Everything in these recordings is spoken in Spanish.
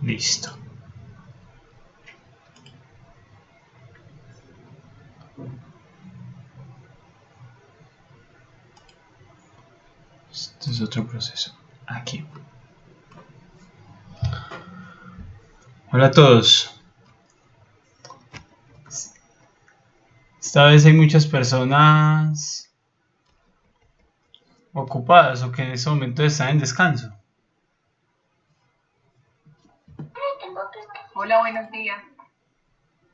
Listo. Este es otro proceso. Aquí. Hola a todos. Esta vez hay muchas personas ocupadas o que en este momento están en descanso. Hola, buenos días.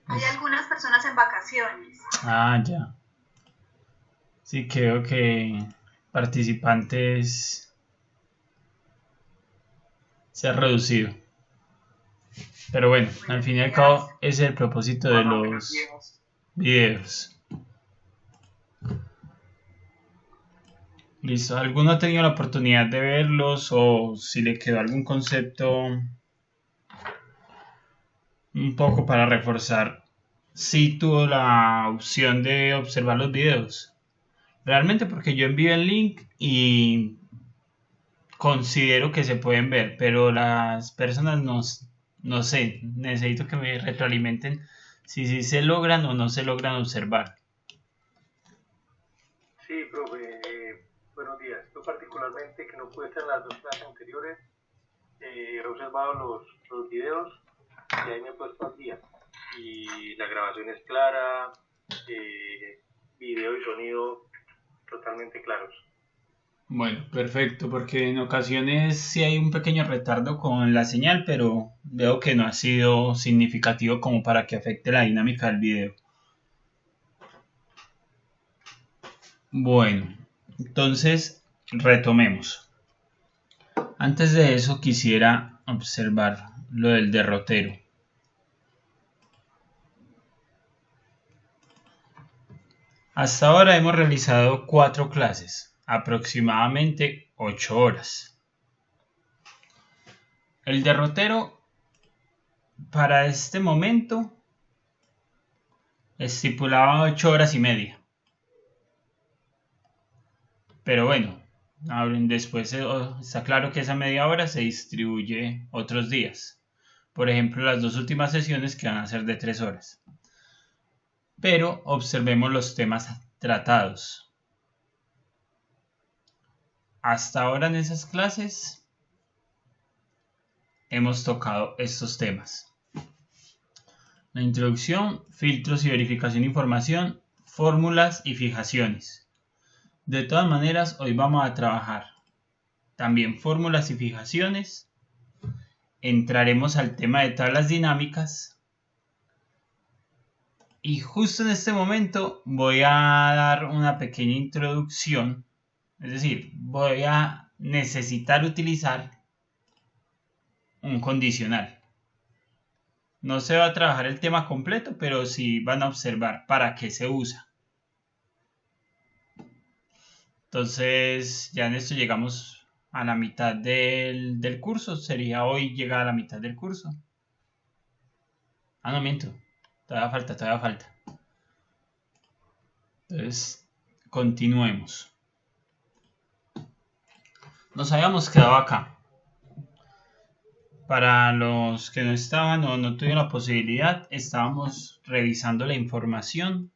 Hay algunas personas en vacaciones. Ah, ya. Sí, creo que participantes se ha reducido. Pero bueno, al fin y al cabo ese es el propósito de los videos. Listo, ¿alguno ha tenido la oportunidad de verlos o si le quedó algún concepto un poco para reforzar? Sí tuvo la opción de observar los videos. Realmente porque yo envío el link y considero que se pueden ver, pero las personas no sé, necesito que me retroalimenten si se logran o no se logran observar. Sí, profe, buenos días. Yo particularmente, que no pude estar en las dos clases anteriores, he observado los videos y ahí me he puesto al día. Y la grabación es clara, video y sonido totalmente claros. Bueno, perfecto, porque en ocasiones sí hay un pequeño retardo con la señal, pero veo que no ha sido significativo como para que afecte la dinámica del video. Bueno, entonces retomemos. Antes de eso quisiera observar lo del derrotero. Hasta ahora hemos realizado 4 clases, aproximadamente 8 horas. El derrotero para este momento estipulaba 8 horas y media. Pero bueno, después está claro que esa media hora se distribuye otros días. Por ejemplo, las 2 últimas sesiones que van a ser de 3 horas. Pero observemos los temas tratados. Hasta ahora en esas clases hemos tocado estos temas. La introducción, filtros y verificación de información, fórmulas y fijaciones. De todas maneras, hoy vamos a trabajar también fórmulas y fijaciones. Entraremos al tema de tablas dinámicas. Y justo en este momento voy a dar una pequeña introducción. Es decir, voy a necesitar utilizar un condicional. No se va a trabajar el tema completo, pero sí van a observar para qué se usa. Entonces, ya en esto llegamos a la mitad del curso. Sería hoy llegar a la mitad del curso. Ah, no miento. Todavía falta. Entonces, continuemos. Nos habíamos quedado acá. Para los que no estaban o no tuvieron la posibilidad, estábamos revisando la información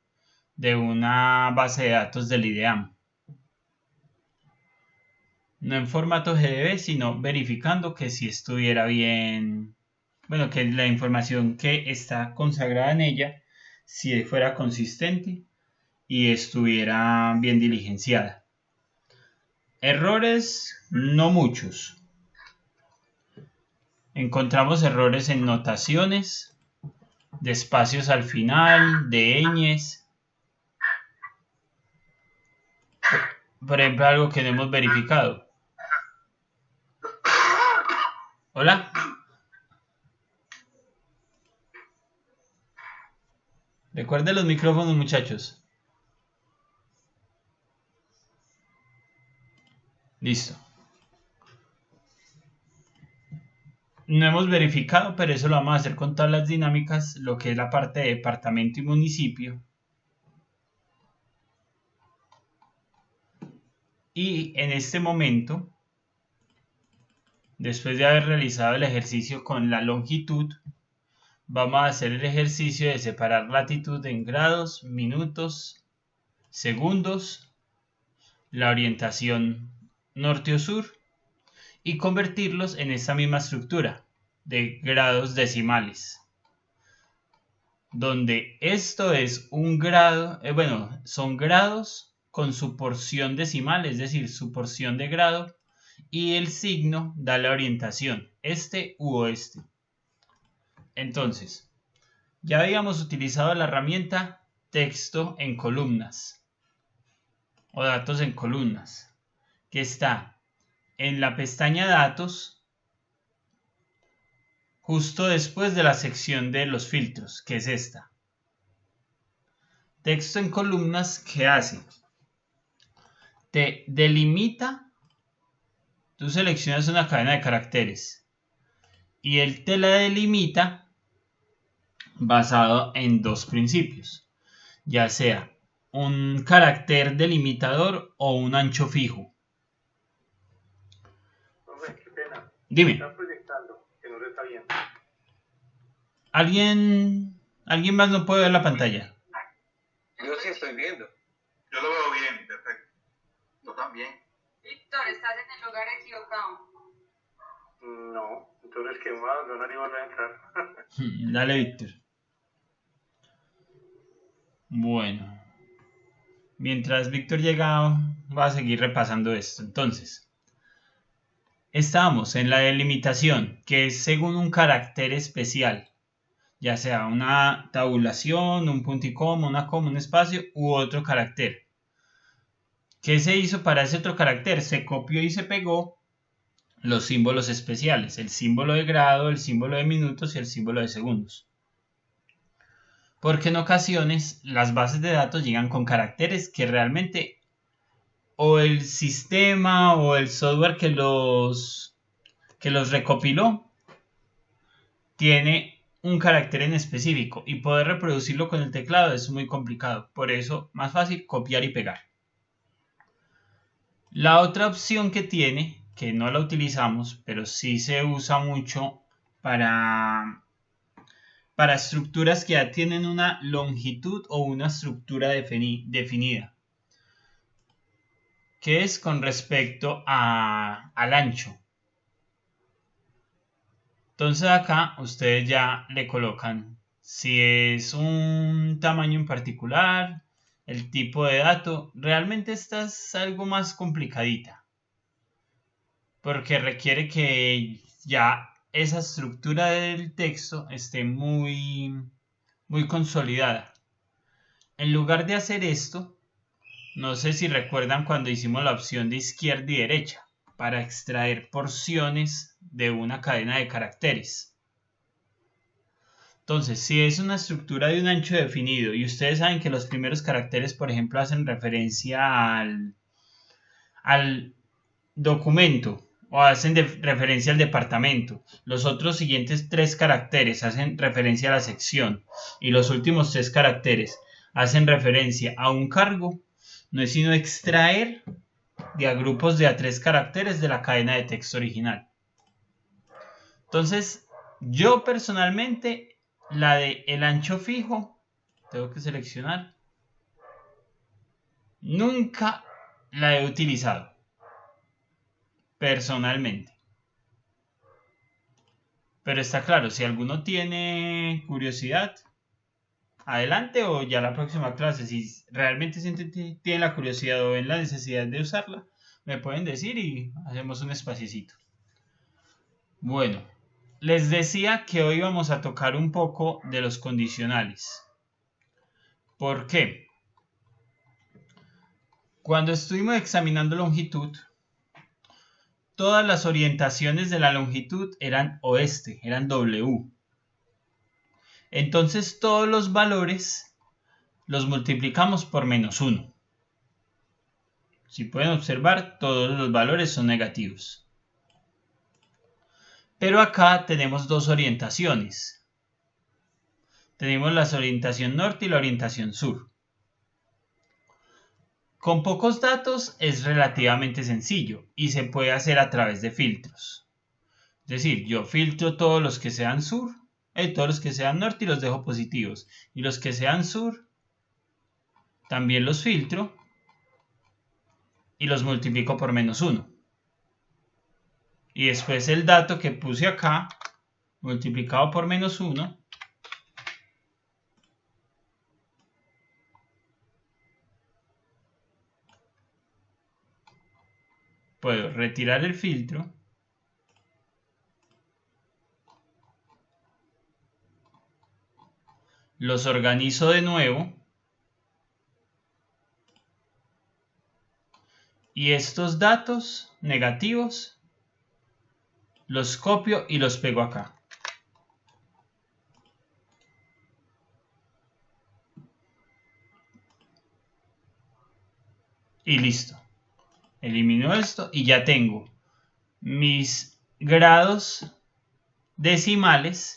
de una base de datos del IDEAM. No en formato GDB, sino verificando que si estuviera bien, bueno, que la información que está consagrada en ella, si fuera consistente y estuviera bien diligenciada. Errores, no muchos. Encontramos errores en notaciones, de espacios al final, de ñes. Por ejemplo, algo que no hemos verificado. ¿Hola? Recuerden los micrófonos, muchachos. Listo. No hemos verificado, pero eso lo vamos a hacer con tablas dinámicas, lo que es la parte de departamento y municipio. Y en este momento Después de haber realizado el ejercicio con la longitud, vamos a hacer el ejercicio de separar latitud en grados, minutos, segundos, la orientación norte o sur y convertirlos en esta misma estructura de grados decimales, donde esto es un grado, son grados con su porción decimal, es decir, su porción de grado, y el signo da la orientación, este u oeste. Entonces, ya habíamos utilizado la herramienta texto en columnas o datos en columnas, que está en la pestaña datos, justo después de la sección de los filtros, que es esta. Texto en columnas, ¿qué hace? Te delimita, tú seleccionas una cadena de caracteres y él te la delimita basado en dos principios, ya sea un carácter delimitador o un ancho fijo. Qué pena. Dime. Están proyectando, que no se está viendo. ¿Alguien más no puede ver la pantalla? Yo sí estoy viendo. Yo lo veo bien, perfecto. Yo también. Víctor, estás en el lugar equivocado. No, entonces que más, no van a entrar. Dale, Víctor. Bueno, mientras Víctor llega, va a seguir repasando esto. Entonces, estamos en la delimitación, que es según un carácter especial, ya sea una tabulación, un punto y coma, una coma, un espacio u otro carácter. ¿Qué se hizo para ese otro carácter? Se copió y se pegó los símbolos especiales, el símbolo de grado, el símbolo de minutos y el símbolo de segundos. Porque en ocasiones las bases de datos llegan con caracteres que realmente o el sistema o el software que los recopiló tiene un carácter en específico y poder reproducirlo con el teclado es muy complicado. Por eso, más fácil copiar y pegar. La otra opción que tiene, que no la utilizamos, pero sí se usa mucho para estructuras que ya tienen una longitud o una estructura definida, que es con respecto al ancho. Entonces acá ustedes ya le colocan si es un tamaño en particular, el tipo de dato. Realmente esta es algo más complicadita, porque requiere que ya esa estructura del texto esté muy consolidada. En lugar de hacer esto, no sé si recuerdan cuando hicimos la opción de izquierda y derecha para extraer porciones de una cadena de caracteres. Entonces, si es una estructura de un ancho definido y ustedes saben que los primeros caracteres, por ejemplo, hacen referencia al documento, o hacen referencia al departamento, los otros siguientes 3 caracteres hacen referencia a la sección y los últimos 3 caracteres hacen referencia a un cargo, no es sino extraer de a grupos de a 3 caracteres de la cadena de texto original. Entonces, yo personalmente, la de el ancho fijo, tengo que seleccionar, nunca la he utilizado personalmente. Pero está claro, si alguno tiene curiosidad, adelante, o ya la próxima clase, si realmente tienen la curiosidad o ven la necesidad de usarla, me pueden decir y hacemos un espaciecito. Bueno, les decía que hoy vamos a tocar un poco de los condicionales. ¿Por qué? Cuando estuvimos examinando longitud, todas las orientaciones de la longitud eran oeste, eran W. Entonces todos los valores los multiplicamos por -1. Si pueden observar, todos los valores son negativos. Pero acá tenemos dos orientaciones. Tenemos la orientación norte y la orientación sur. Con pocos datos es relativamente sencillo y se puede hacer a través de filtros. Es decir, yo filtro todos los que sean sur, todos los que sean norte y los dejo positivos. Y los que sean sur, también los filtro y los multiplico por -1. Y después el dato que puse acá, multiplicado por -1, puedo retirar el filtro los organizo de nuevo y estos datos negativos los copio y los pego acá. Y listo. Elimino esto y ya tengo mis grados decimales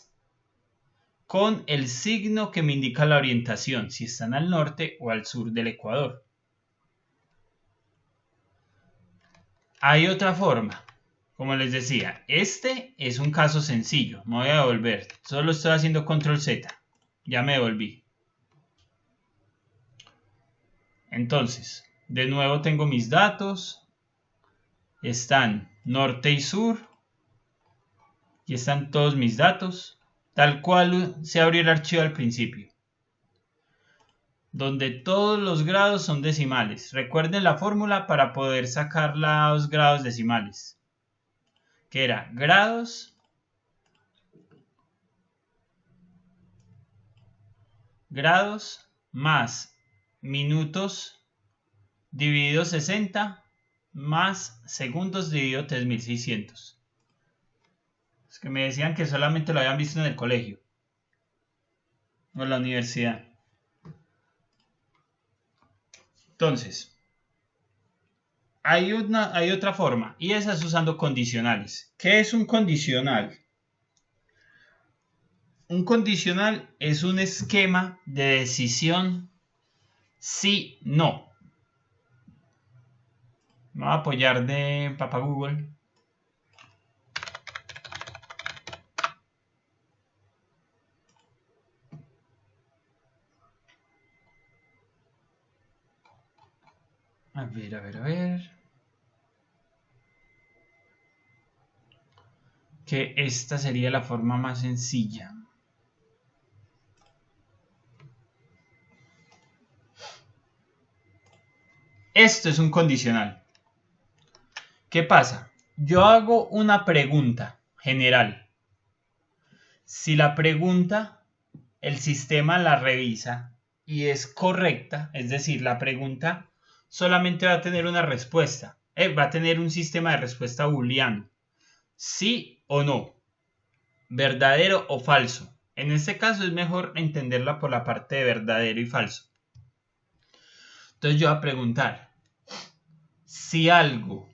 con el signo que me indica la orientación, si están al norte o al sur del ecuador. Hay otra forma. Como les decía, este es un caso sencillo. Me voy a devolver. Solo estoy haciendo control Z. Ya me devolví. Entonces, de nuevo tengo mis datos. Están norte y sur. Aquí están todos mis datos. Tal cual se abrió el archivo al principio. Donde todos los grados son decimales. Recuerden la fórmula para poder sacar los grados decimales. Que era grados más minutos dividido 60 más segundos dividido 3600. Es que me decían que solamente lo habían visto en el colegio o en la universidad. Entonces, hay otra forma y esa es usando condicionales. ¿Qué es un condicional? Un condicional es un esquema de decisión sí-no. Me voy a apoyar de Papá Google. A ver. Que esta sería la forma más sencilla. Esto es un condicional. ¿Qué pasa? Yo hago una pregunta general. Si la pregunta, el sistema la revisa y es correcta, es decir, la pregunta solamente va a tener una respuesta. Va a tener un sistema de respuesta booleano. Sí o no. Verdadero o falso. En este caso es mejor entenderla por la parte de verdadero y falso. Entonces yo voy a preguntar, si algo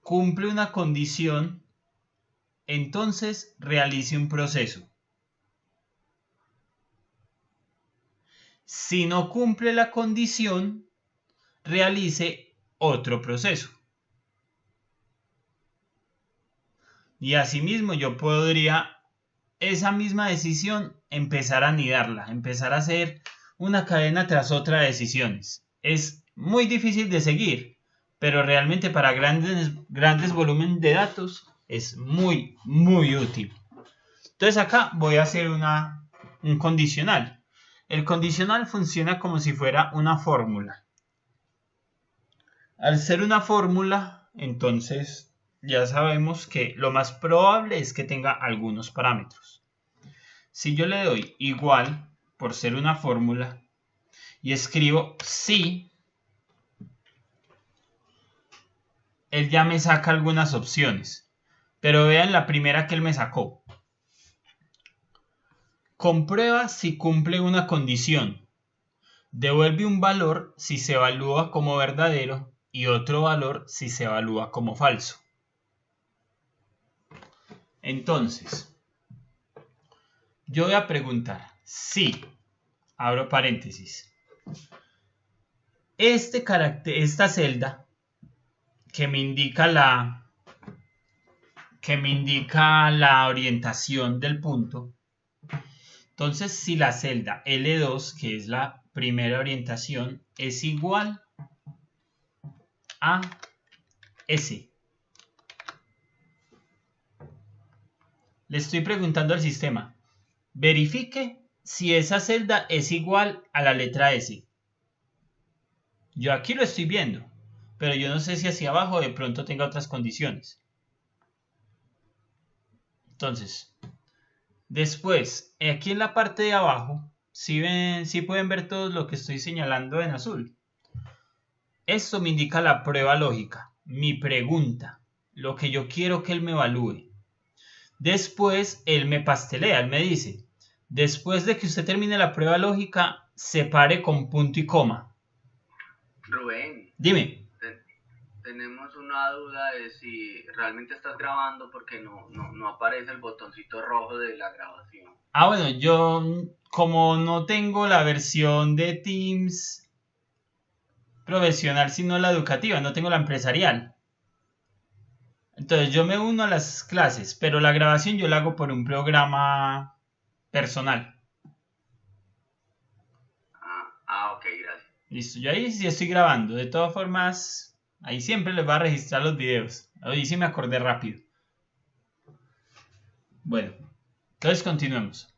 cumple una condición, entonces realice un proceso. Si no cumple la condición, realice otro proceso. Y asimismo yo podría esa misma decisión empezar a anidarla, empezar a hacer una cadena tras otra de decisiones. Es muy difícil de seguir, pero realmente para grandes volúmenes de datos es muy útil. Entonces acá voy a hacer un condicional. El condicional funciona como si fuera una fórmula. Al ser una fórmula, entonces ya sabemos que lo más probable es que tenga algunos parámetros. Si yo le doy igual, por ser una fórmula, y escribo sí, él ya me saca algunas opciones. Pero vean la primera que él me sacó. Comprueba si cumple una condición. Devuelve un valor si se evalúa como verdadero y otro valor si se evalúa como falso. Entonces, yo voy a preguntar si, abro paréntesis, esta celda que me indica que me indica la orientación del punto. Entonces, si la celda L2, que es la primera orientación, es igual a S. Le estoy preguntando al sistema, verifique si esa celda es igual a la letra S. Yo aquí lo estoy viendo, pero yo no sé si hacia abajo de pronto tenga otras condiciones. Entonces, después, aquí en la parte de abajo, si pueden ver todo lo que estoy señalando en azul. Esto me indica la prueba lógica, mi pregunta, lo que yo quiero que él me evalúe. Después, él me pastelea, él me dice, después de que usted termine la prueba lógica, separe con punto y coma. Rubén. Dime. Tenemos una duda de si realmente estás grabando porque no aparece el botoncito rojo de la grabación. Ah, bueno, yo como no tengo la versión de Teams profesional, sino la educativa, no tengo la empresarial. Entonces yo me uno a las clases, pero la grabación yo la hago por un programa personal. Ok, gracias. Listo, yo ahí sí estoy grabando. De todas formas, ahí siempre les va a registrar los videos. Ahí sí me acordé rápido. Bueno, entonces continuemos.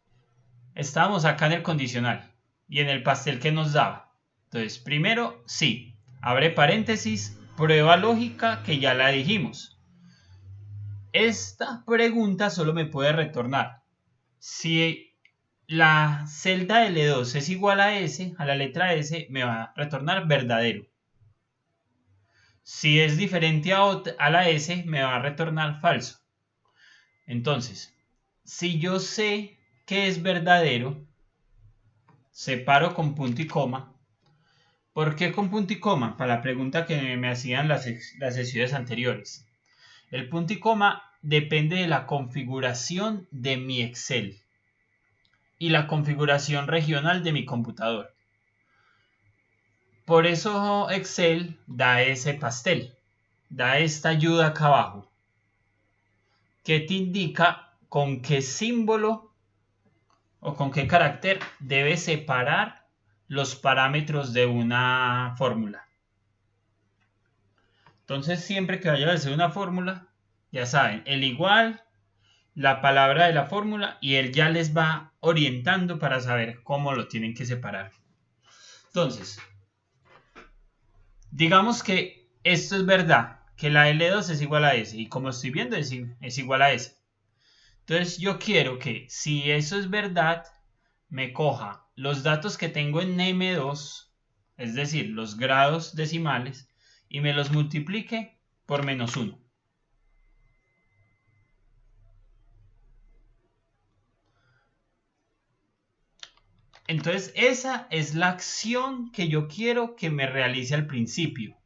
Estábamos acá en el condicional y en el pastel que nos daba. Entonces, primero, sí, abre paréntesis, prueba lógica que ya la dijimos. Esta pregunta solo me puede retornar si la celda L2 es igual a S, a la letra S, me va a retornar verdadero. Si es diferente a la S, me va a retornar falso. Entonces, si yo sé que es verdadero, separo con punto y coma. ¿Por qué con punto y coma? Para la pregunta que me hacían las sesiones anteriores. El punto y coma depende de la configuración de mi Excel y la configuración regional de mi computador. Por eso Excel da ese pastel, da esta ayuda acá abajo, que te indica con qué símbolo o con qué carácter debes separar los parámetros de una fórmula. Entonces, siempre que vaya a hacer una fórmula, ya saben, el igual, la palabra de la fórmula, y él ya les va orientando para saber cómo lo tienen que separar. Entonces, digamos que esto es verdad, que la L2 es igual a S, y como estoy viendo es igual a S. Entonces yo quiero que, si eso es verdad, me coja los datos que tengo en M2, es decir, los grados decimales, y me los multiplique por -1. Entonces esa es la acción que yo quiero que me realice al principio.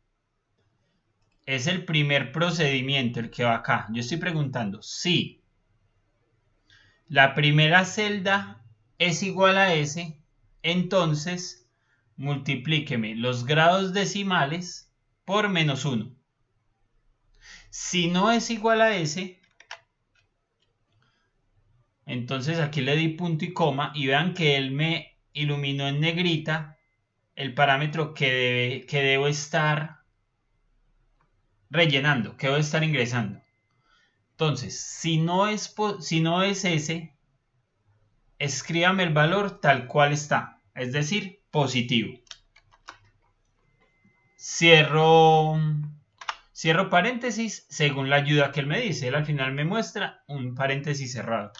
Es el primer procedimiento el que va acá. Yo estoy preguntando si la primera celda es igual a S, entonces multiplíqueme los grados decimales por -1. Si no es igual a S, entonces aquí le di punto y coma y vean que él me iluminó en negrita el parámetro que debo estar rellenando, que debo estar ingresando. Entonces, si no es S, escríbame el valor tal cual está, es decir, positivo. Cierro paréntesis según la ayuda que él me dice. Él al final me muestra un paréntesis cerrado.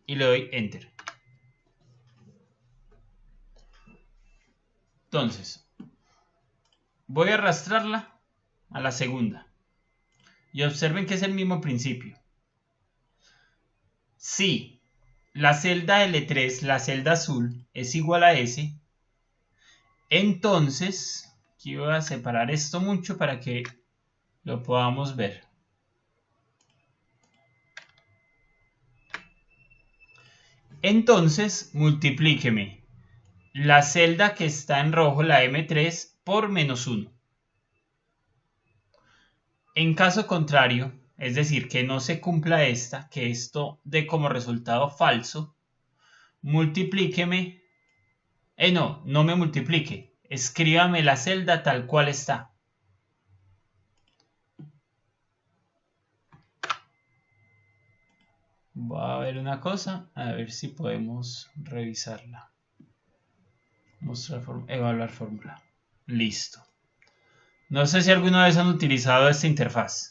Y le doy Enter. Entonces, voy a arrastrarla a la segunda. Y observen que es el mismo principio. Si la celda L3, la celda azul, es igual a S, entonces, aquí voy a separar esto mucho para que lo podamos ver. Entonces, multiplíqueme la celda que está en rojo, la M3, por -1. En caso contrario, es decir, que no se cumpla esta, que esto dé como resultado falso, multiplíqueme, no me multiplique, escríbame la celda tal cual está. Voy a ver una cosa, a ver si podemos revisarla. Evaluar fórmula. Listo. No sé si alguna vez han utilizado esta interfaz.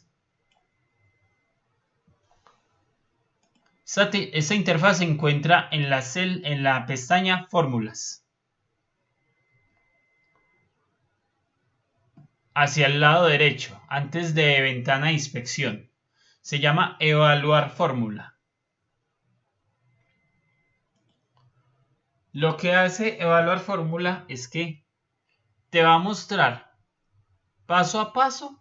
Esta interfaz se encuentra en la pestaña Fórmulas. Hacia el lado derecho, antes de ventana de inspección. Se llama Evaluar fórmula. Lo que hace Evaluar fórmula es que te va a mostrar paso a paso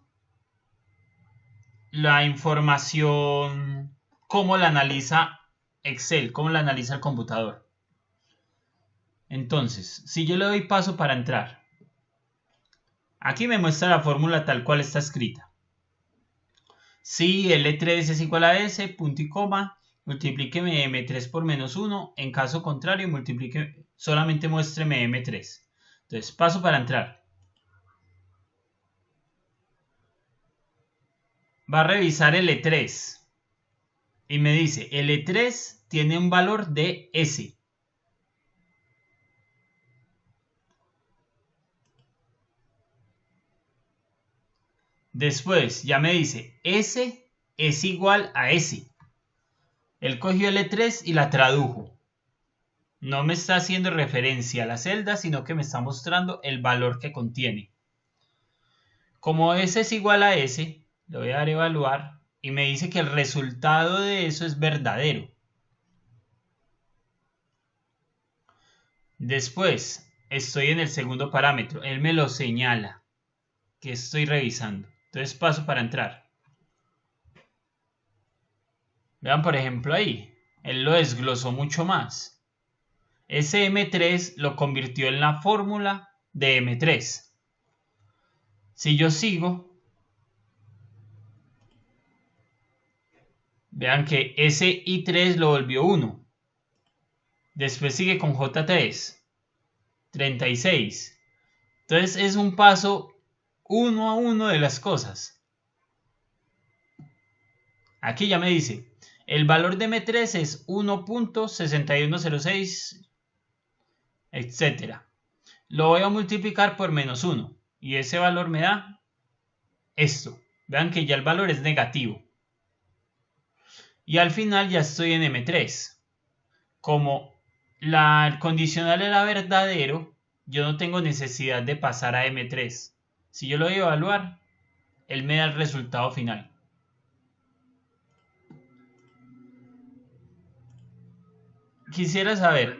la información, cómo la analiza Excel, cómo la analiza el computador. Entonces, si yo le doy paso para entrar, aquí me muestra la fórmula tal cual está escrita. Si L3 es igual a S, punto y coma, multiplíqueme M3 por menos 1. En caso contrario, solamente muéstreme M3. Entonces, paso para entrar. Va a revisar L3. Y me dice, L3 tiene un valor de S. Después ya me dice, S es igual a S. Él cogió L3 y la tradujo. No me está haciendo referencia a la celda, sino que me está mostrando el valor que contiene. Como S es igual a S, le voy a dar a evaluar y me dice que el resultado de eso es verdadero. Después, estoy en el segundo parámetro. Él me lo señala que estoy revisando. Entonces paso para entrar. Vean por ejemplo ahí. Él lo desglosó mucho más. Ese M3 lo convirtió en la fórmula de M3. Si yo sigo, vean que ese I3 lo volvió 1. Después sigue con J3. 36. Entonces es un paso uno a uno de las cosas. Aquí ya me dice, el valor de M3 es 1.6106, etc. Lo voy a multiplicar por menos 1 y ese valor me da esto. Vean que ya el valor es negativo. Y al final ya estoy en M3. Como el condicional era verdadero, yo no tengo necesidad de pasar a M3. Si yo lo voy a evaluar, él me da el resultado final. Quisiera saber...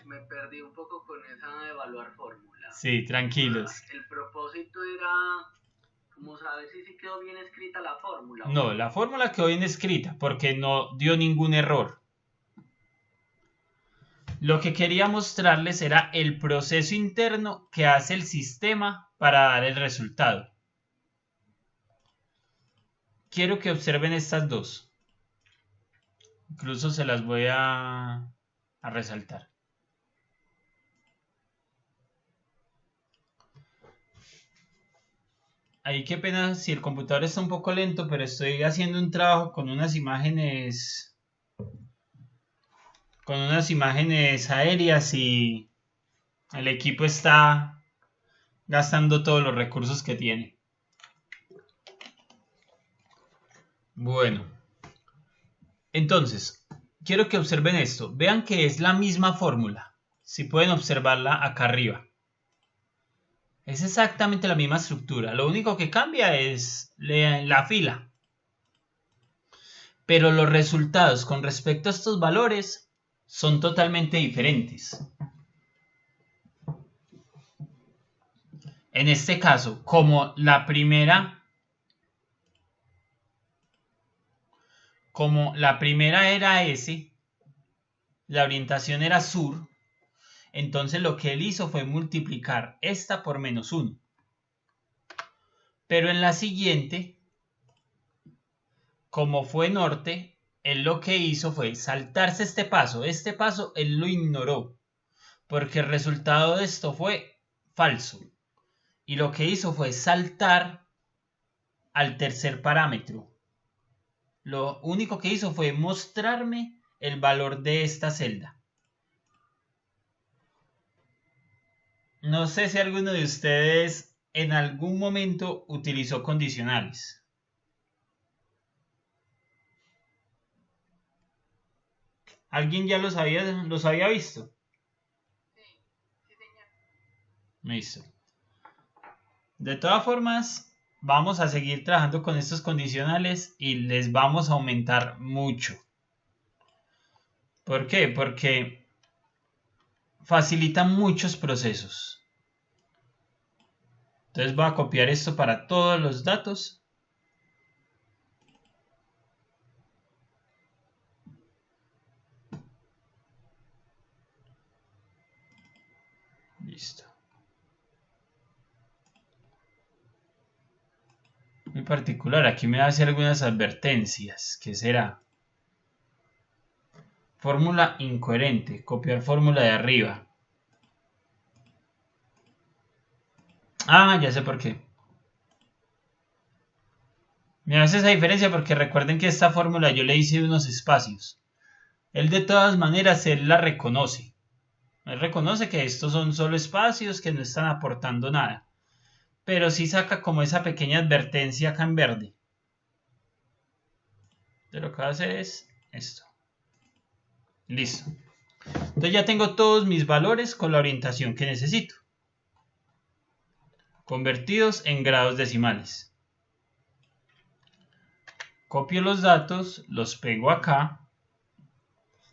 Me perdí un poco con esa evaluar fórmula. Sí, tranquilos. El propósito era como saber si sí quedó bien escrita la fórmula. No, la fórmula quedó bien escrita porque no dio ningún error. Lo que quería mostrarles era el proceso interno que hace el sistema para dar el resultado. Quiero que observen estas dos. Incluso se las voy a resaltar. Ahí qué pena si el computador está un poco lento, pero estoy haciendo un trabajo con unas imágenes aéreas y el equipo está gastando todos los recursos que tiene. Bueno, entonces quiero que observen esto. Vean que es la misma fórmula. Si pueden observarla acá arriba. Es exactamente la misma estructura. Lo único que cambia es la fila. Pero los resultados con respecto a estos valores son totalmente diferentes. En este caso, como la primera era S, la orientación era sur, entonces lo que él hizo fue multiplicar esta por menos 1. Pero en la siguiente como fue norte, él lo que hizo fue saltarse este paso él lo ignoró, porque el resultado de esto fue falso. Y lo que hizo fue saltar al tercer parámetro. Lo único que hizo fue mostrarme el valor de esta celda. No sé si alguno de ustedes en algún momento utilizó condicionales. ¿Alguien ya los había visto? Sí, sí, señor. Listo. De todas formas, vamos a seguir trabajando con estos condicionales y les vamos a aumentar mucho. ¿Por qué? Porque facilitan muchos procesos. Entonces voy a copiar esto para todos los datos. Listo. Muy particular, aquí me va a hacer algunas advertencias. ¿Qué será? Fórmula incoherente. Copiar fórmula de arriba. Ah, ya sé por qué. Me hace esa diferencia porque recuerden que esta fórmula yo le hice unos espacios. Él de todas maneras, él la reconoce. Él reconoce que estos son solo espacios que no están aportando nada. Pero sí saca como esa pequeña advertencia acá en verde. De lo que va a hacer es esto. Listo. Entonces ya tengo todos mis valores con la orientación que necesito. Convertidos en grados decimales. Copio los datos, los pego acá.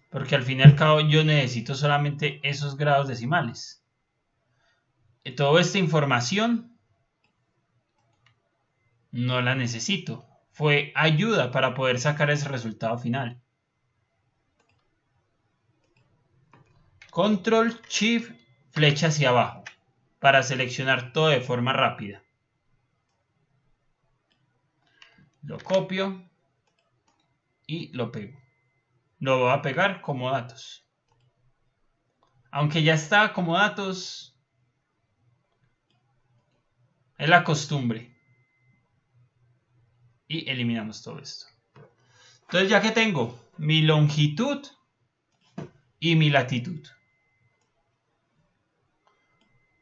Porque al fin y al cabo yo necesito solamente esos grados decimales. Toda esta información no la necesito. Fue ayuda para poder sacar ese resultado final. Control Shift flecha hacia abajo para seleccionar todo de forma rápida. Lo copio y lo pego. Lo voy a pegar como datos. Aunque ya está como datos, es la costumbre. Y eliminamos todo esto. Entonces ya que tengo mi longitud y mi latitud.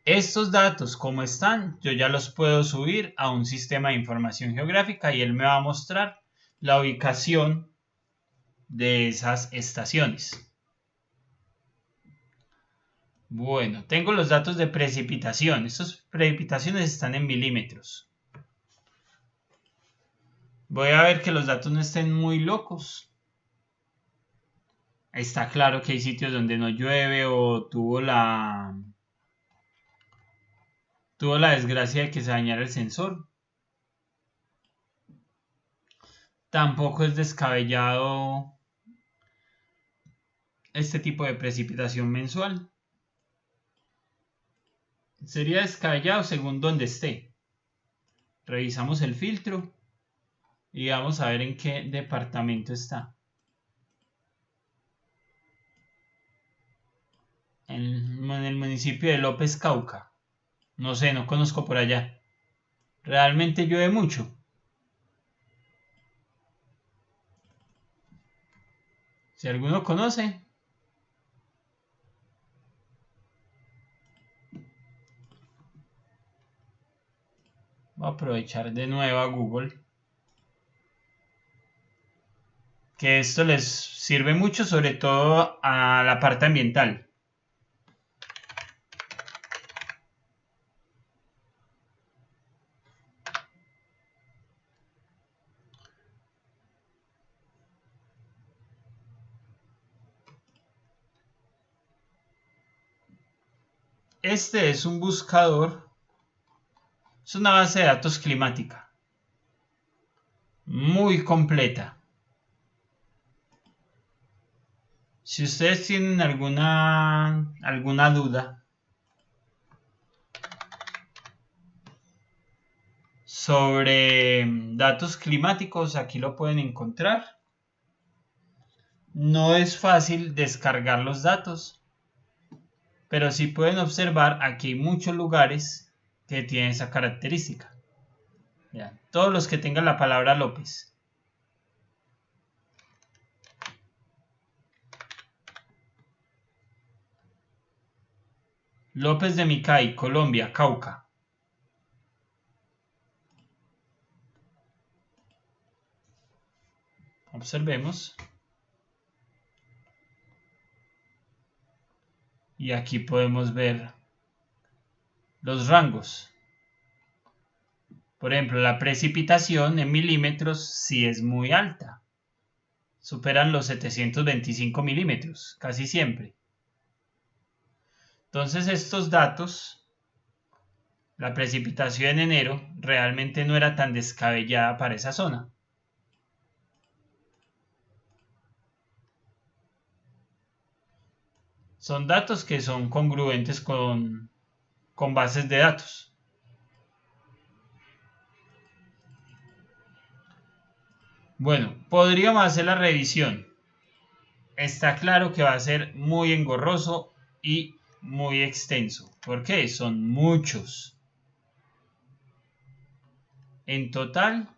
Estos datos como están, yo ya los puedo subir a un sistema de información geográfica y él me va a mostrar la ubicación de esas estaciones. Bueno, tengo los datos de precipitación. Estas precipitaciones están en milímetros. Voy a ver que los datos no estén muy locos. Está claro que hay sitios donde no llueve o tuvo la desgracia de que se dañara el sensor. Tampoco es descabellado este tipo de precipitación mensual. Sería descabellado según donde esté. Revisamos el filtro y vamos a ver en qué departamento está. En el municipio de López Cauca. No sé, no conozco por allá. Realmente llueve mucho. Si alguno conoce. Voy a aprovechar de nuevo a Google. Que esto les sirve mucho, sobre todo a la parte ambiental. Este es un buscador. Es una base de datos climática. Muy completa. Si ustedes tienen alguna duda sobre datos climáticos, aquí lo pueden encontrar. No es fácil descargar los datos, pero sí pueden observar, aquí hay muchos lugares que tienen esa característica. Ya, todos los que tengan la palabra López. López de Micay, Colombia, Cauca. Observemos. Y aquí podemos ver los rangos. Por ejemplo, la precipitación en milímetros sí es muy alta. Superan los 725 milímetros, casi siempre. Entonces estos datos, la precipitación en enero realmente no era tan descabellada para esa zona. Son datos que son congruentes con bases de datos. Bueno, podríamos hacer la revisión. Está claro que va a ser muy engorroso y muy extenso. ¿Por qué? Son muchos. En total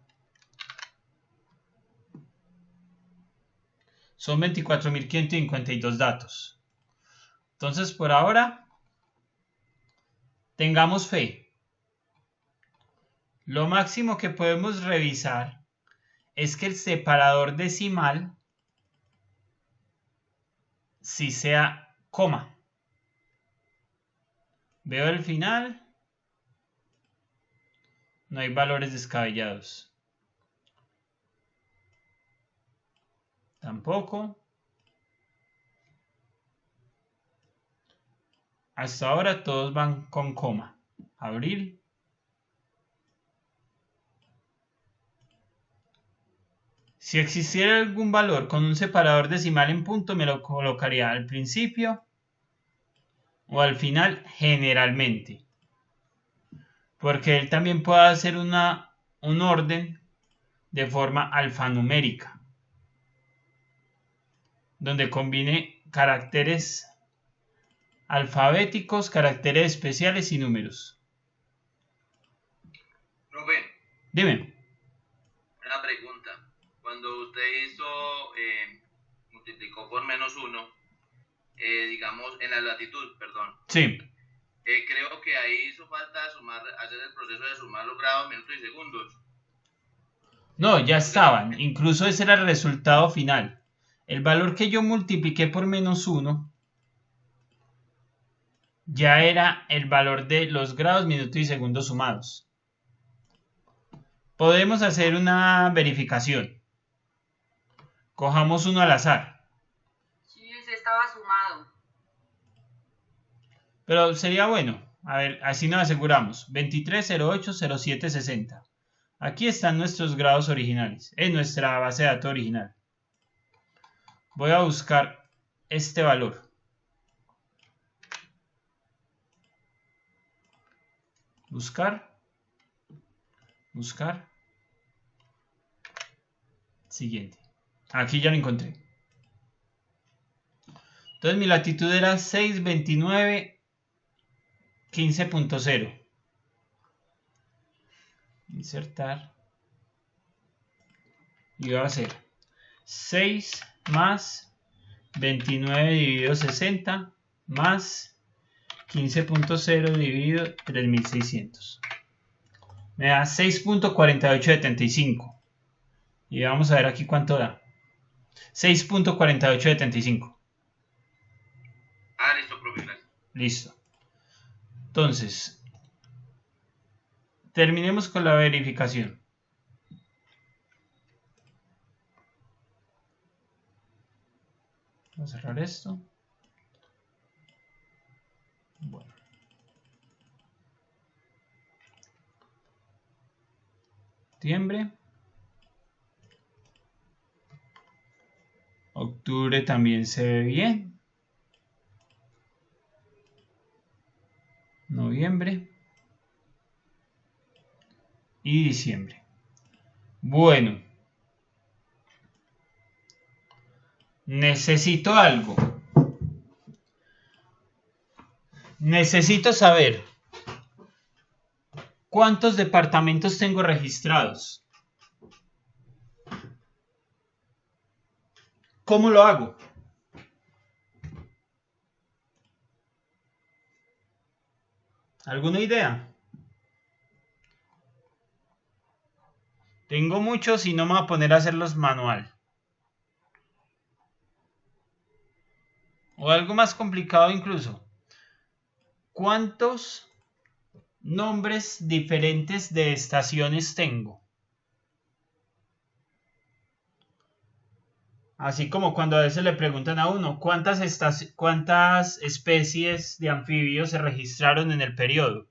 son 24.552 datos. Entonces, por ahora, tengamos fe. Lo máximo que podemos revisar es que el separador decimal sí sea coma. Veo el final. No hay valores descabellados. Tampoco. Hasta ahora todos van con coma. Abril. Si existiera algún valor con un separador decimal en punto, me lo colocaría al principio o al final generalmente. Porque él también puede hacer un orden de forma alfanumérica, donde combine caracteres alfabéticos, caracteres especiales y números. Rubén, Dime. una pregunta. Cuando usted multiplicó por -1, digamos, en la latitud, perdón. Sí. Creo que ahí hizo falta hacer el proceso de sumar los grados, minutos y segundos. No, ya estaban. Incluso ese era el resultado final. El valor que yo multipliqué por -1 ya era el valor de los grados, minutos y segundos sumados. Podemos hacer una verificación. Cojamos uno al azar. Sí, ese estaba sumado. Pero sería bueno. A ver, así nos aseguramos. 23, 08, 07, 60. Aquí están nuestros grados originales. En nuestra base de datos original. Voy a buscar este valor. Buscar. Buscar. Siguiente. Aquí ya lo encontré. Entonces mi latitud era 629 15.0. Insertar. Y va a ser 6 más 29 dividido 60 más 15.0 dividido 3600. Me da 6.4875. Y vamos a ver aquí cuánto da. 6.4875. Listo, profe, gracias. Listo. Entonces, terminemos con la verificación. Vamos a cerrar esto. Bueno. Septiembre. Octubre también se ve bien. Noviembre. Y diciembre. Bueno. Necesito algo. Necesito saber cuántos departamentos tengo registrados. ¿Cómo lo hago? ¿Alguna idea? Tengo muchos y no me voy a poner a hacerlos manual. O algo más complicado incluso. ¿Cuántos nombres diferentes de estaciones tengo? Así como cuando a veces le preguntan a uno, ¿cuántas especies de anfibios se registraron en el periodo?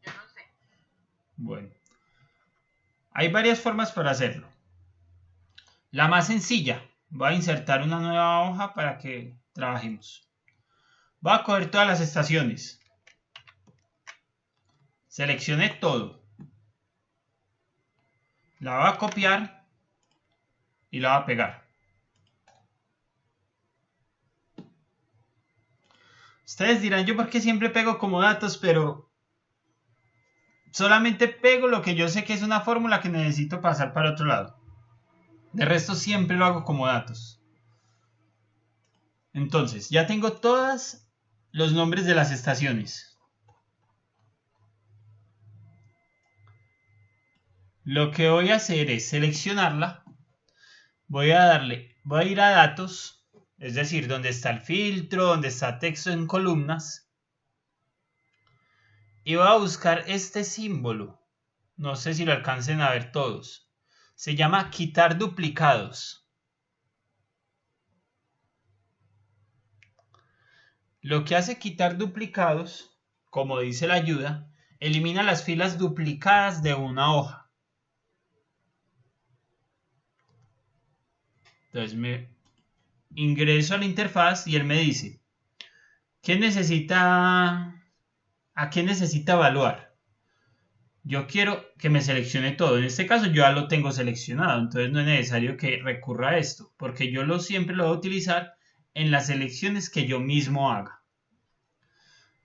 Yo no sé. Bueno, hay varias formas para hacerlo. La más sencilla, voy a insertar una nueva hoja para que trabajemos. Voy a coger todas las estaciones. Seleccioné todo. La voy a copiar y la voy a pegar. Ustedes dirán, yo por qué siempre pego como datos, pero solamente pego lo que yo sé que es una fórmula que necesito pasar para otro lado. De resto siempre lo hago como datos. Entonces, ya tengo todos los nombres de las estaciones. Lo que voy a hacer es seleccionarla. Voy a ir a datos, es decir, donde está el filtro, donde está texto en columnas. Y voy a buscar este símbolo. No sé si lo alcancen a ver todos. Se llama quitar duplicados. Lo que hace quitar duplicados, como dice la ayuda, elimina las filas duplicadas de una hoja. Entonces me ingreso a la interfaz y él me dice, ¿a qué necesita evaluar? Yo quiero que me seleccione todo. En este caso yo ya lo tengo seleccionado, entonces no es necesario que recurra a esto, porque yo siempre lo voy a utilizar en las selecciones que yo mismo haga.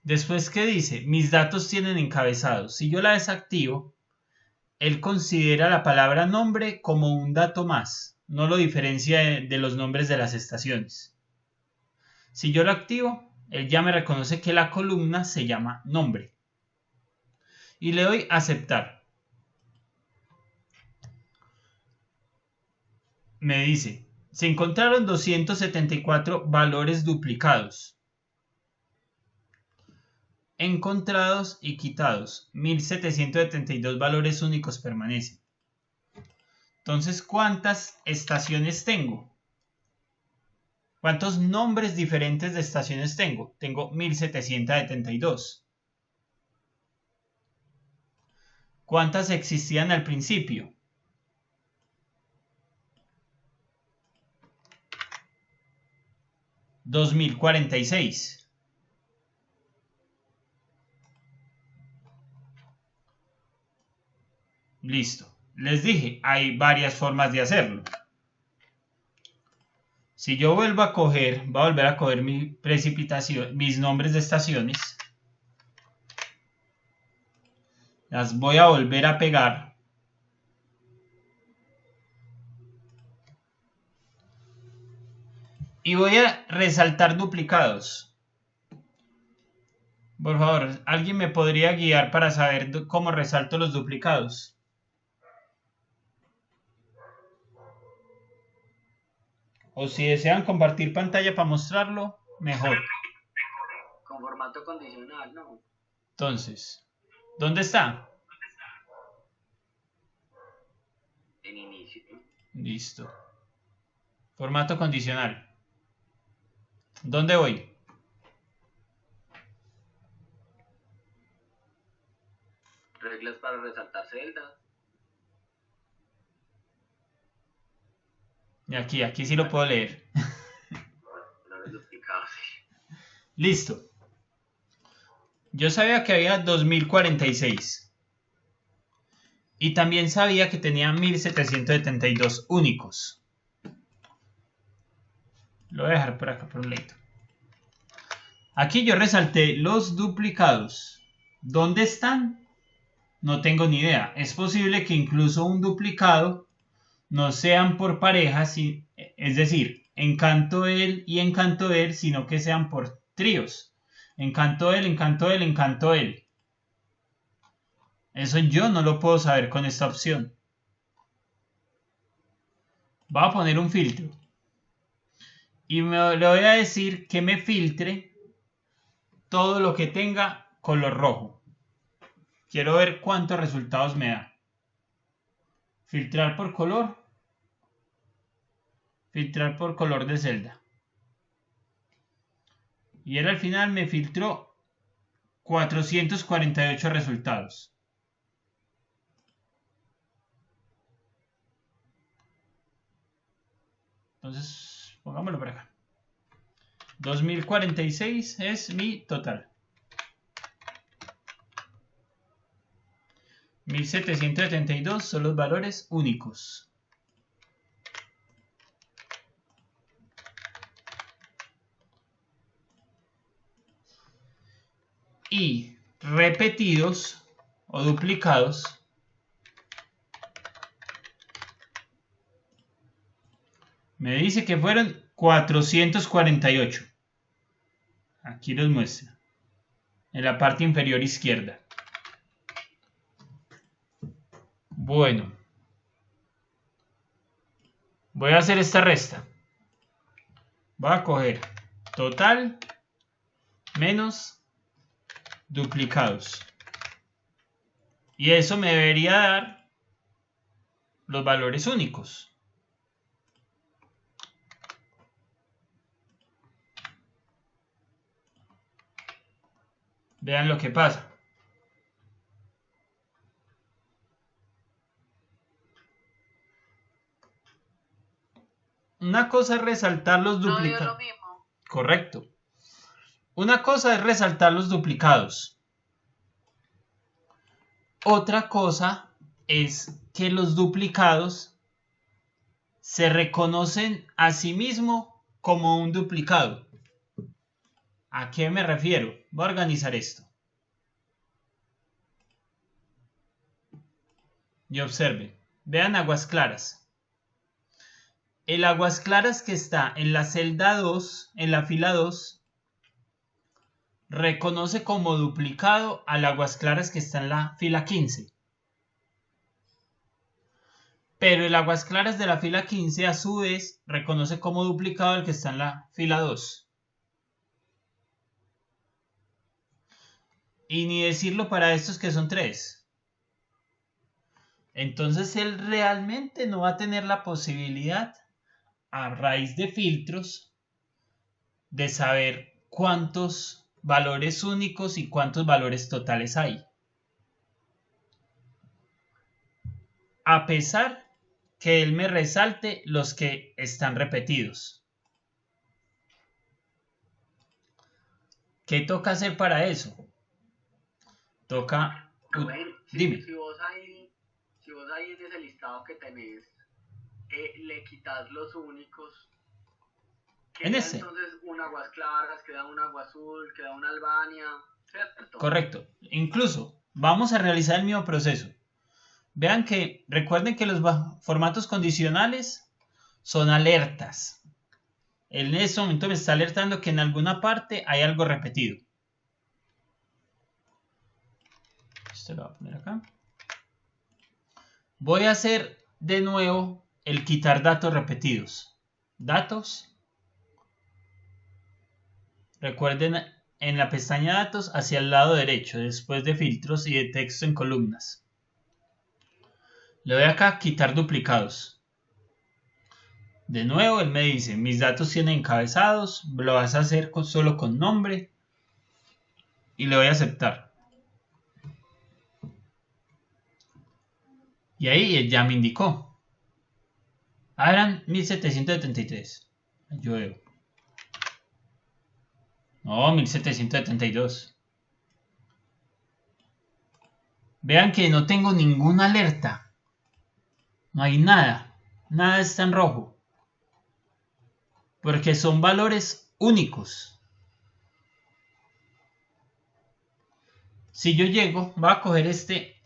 Después, ¿qué dice? Mis datos tienen encabezados. Si yo la desactivo, él considera la palabra nombre como un dato más. No lo diferencia de los nombres de las estaciones. Si yo lo activo, él ya me reconoce que la columna se llama nombre. Y le doy a aceptar. Me dice, se encontraron 274 valores duplicados. Encontrados y quitados. 1772 valores únicos permanecen. Entonces, ¿cuántas estaciones tengo? ¿Cuántos nombres diferentes de estaciones tengo? Tengo 1772. ¿Cuántas existían al principio? $2046. Listo. Les dije, hay varias formas de hacerlo. Si yo voy a volver a coger mi precipitación, mis nombres de estaciones. Las voy a volver a pegar. Y voy a resaltar duplicados. Por favor, ¿alguien me podría guiar para saber cómo resalto los duplicados? O si desean compartir pantalla para mostrarlo, mejor. Con formato condicional, ¿no? Entonces, ¿dónde está? En inicio. Listo. Formato condicional. ¿Dónde voy? Reglas para resaltar celdas. Y aquí sí lo puedo leer. Lo Listo. Yo sabía que había 2046. Y también sabía que tenía 1772 únicos. Lo voy a dejar por acá por un lado. Aquí yo resalté los duplicados. ¿Dónde están? No tengo ni idea. Es posible que incluso un duplicado no sean por parejas, es decir, encanto él y encanto él, sino que sean por tríos. Encanto él, encanto él, encanto él. Eso yo no lo puedo saber con esta opción. Voy a poner un filtro. Y le voy a decir que me filtre todo lo que tenga color rojo. Quiero ver cuántos resultados me da. Filtrar por color. Filtrar por color de celda. Y él al final me filtró 448 resultados. Entonces, pongámoslo por acá. 2046 es mi total. 1772 son los valores únicos. Y repetidos o duplicados me dice que fueron 448. Aquí los muestra. En la parte inferior izquierda. Bueno. Voy a hacer esta resta. Voy a coger total menos duplicados. Y eso me debería dar los valores únicos. Vean lo que pasa. Una cosa es resaltar los duplicados. No dio lo mismo. Correcto. Una cosa es resaltar los duplicados. Otra cosa es que los duplicados se reconocen a sí mismos como un duplicado. ¿A qué me refiero? Voy a organizar esto. Y observen. Vean aguas claras. El aguas claras que está en la celda 2, en la fila 2, reconoce como duplicado al aguas claras que está en la fila 15. Pero el aguas claras de la fila 15 a su vez reconoce como duplicado al que está en la fila 2. Y ni decirlo para estos que son 3. Entonces él realmente no va a tener la posibilidad, a raíz de filtros, de saber cuántos valores únicos y cuántos valores totales hay. A pesar que él me resalte los que están repetidos. ¿Qué toca hacer para eso? Toca... Bueno, dime. Si vos ahí en ese listado que tenés, le quitas los únicos, En queda ese. entonces un aguas claras, queda un agua azul, queda una Albania, ¿cierto? Correcto. Incluso vamos a realizar el mismo proceso. Vean que, recuerden que los formatos condicionales son alertas. En ese momento me está alertando que en alguna parte hay algo repetido. Esto lo voy a poner acá. Voy a hacer de nuevo el quitar datos repetidos. Datos. Recuerden en la pestaña datos hacia el lado derecho, después de filtros y de texto en columnas. Le doy acá quitar duplicados. De nuevo él me dice, mis datos tienen encabezados, lo vas a hacer solo con nombre y le voy a aceptar. Y ahí él ya me indicó. Eran 1773. Yo veo. No, 1772. Vean que no tengo ninguna alerta. No hay nada. Nada está en rojo. Porque son valores únicos. Si yo llego, voy a coger este.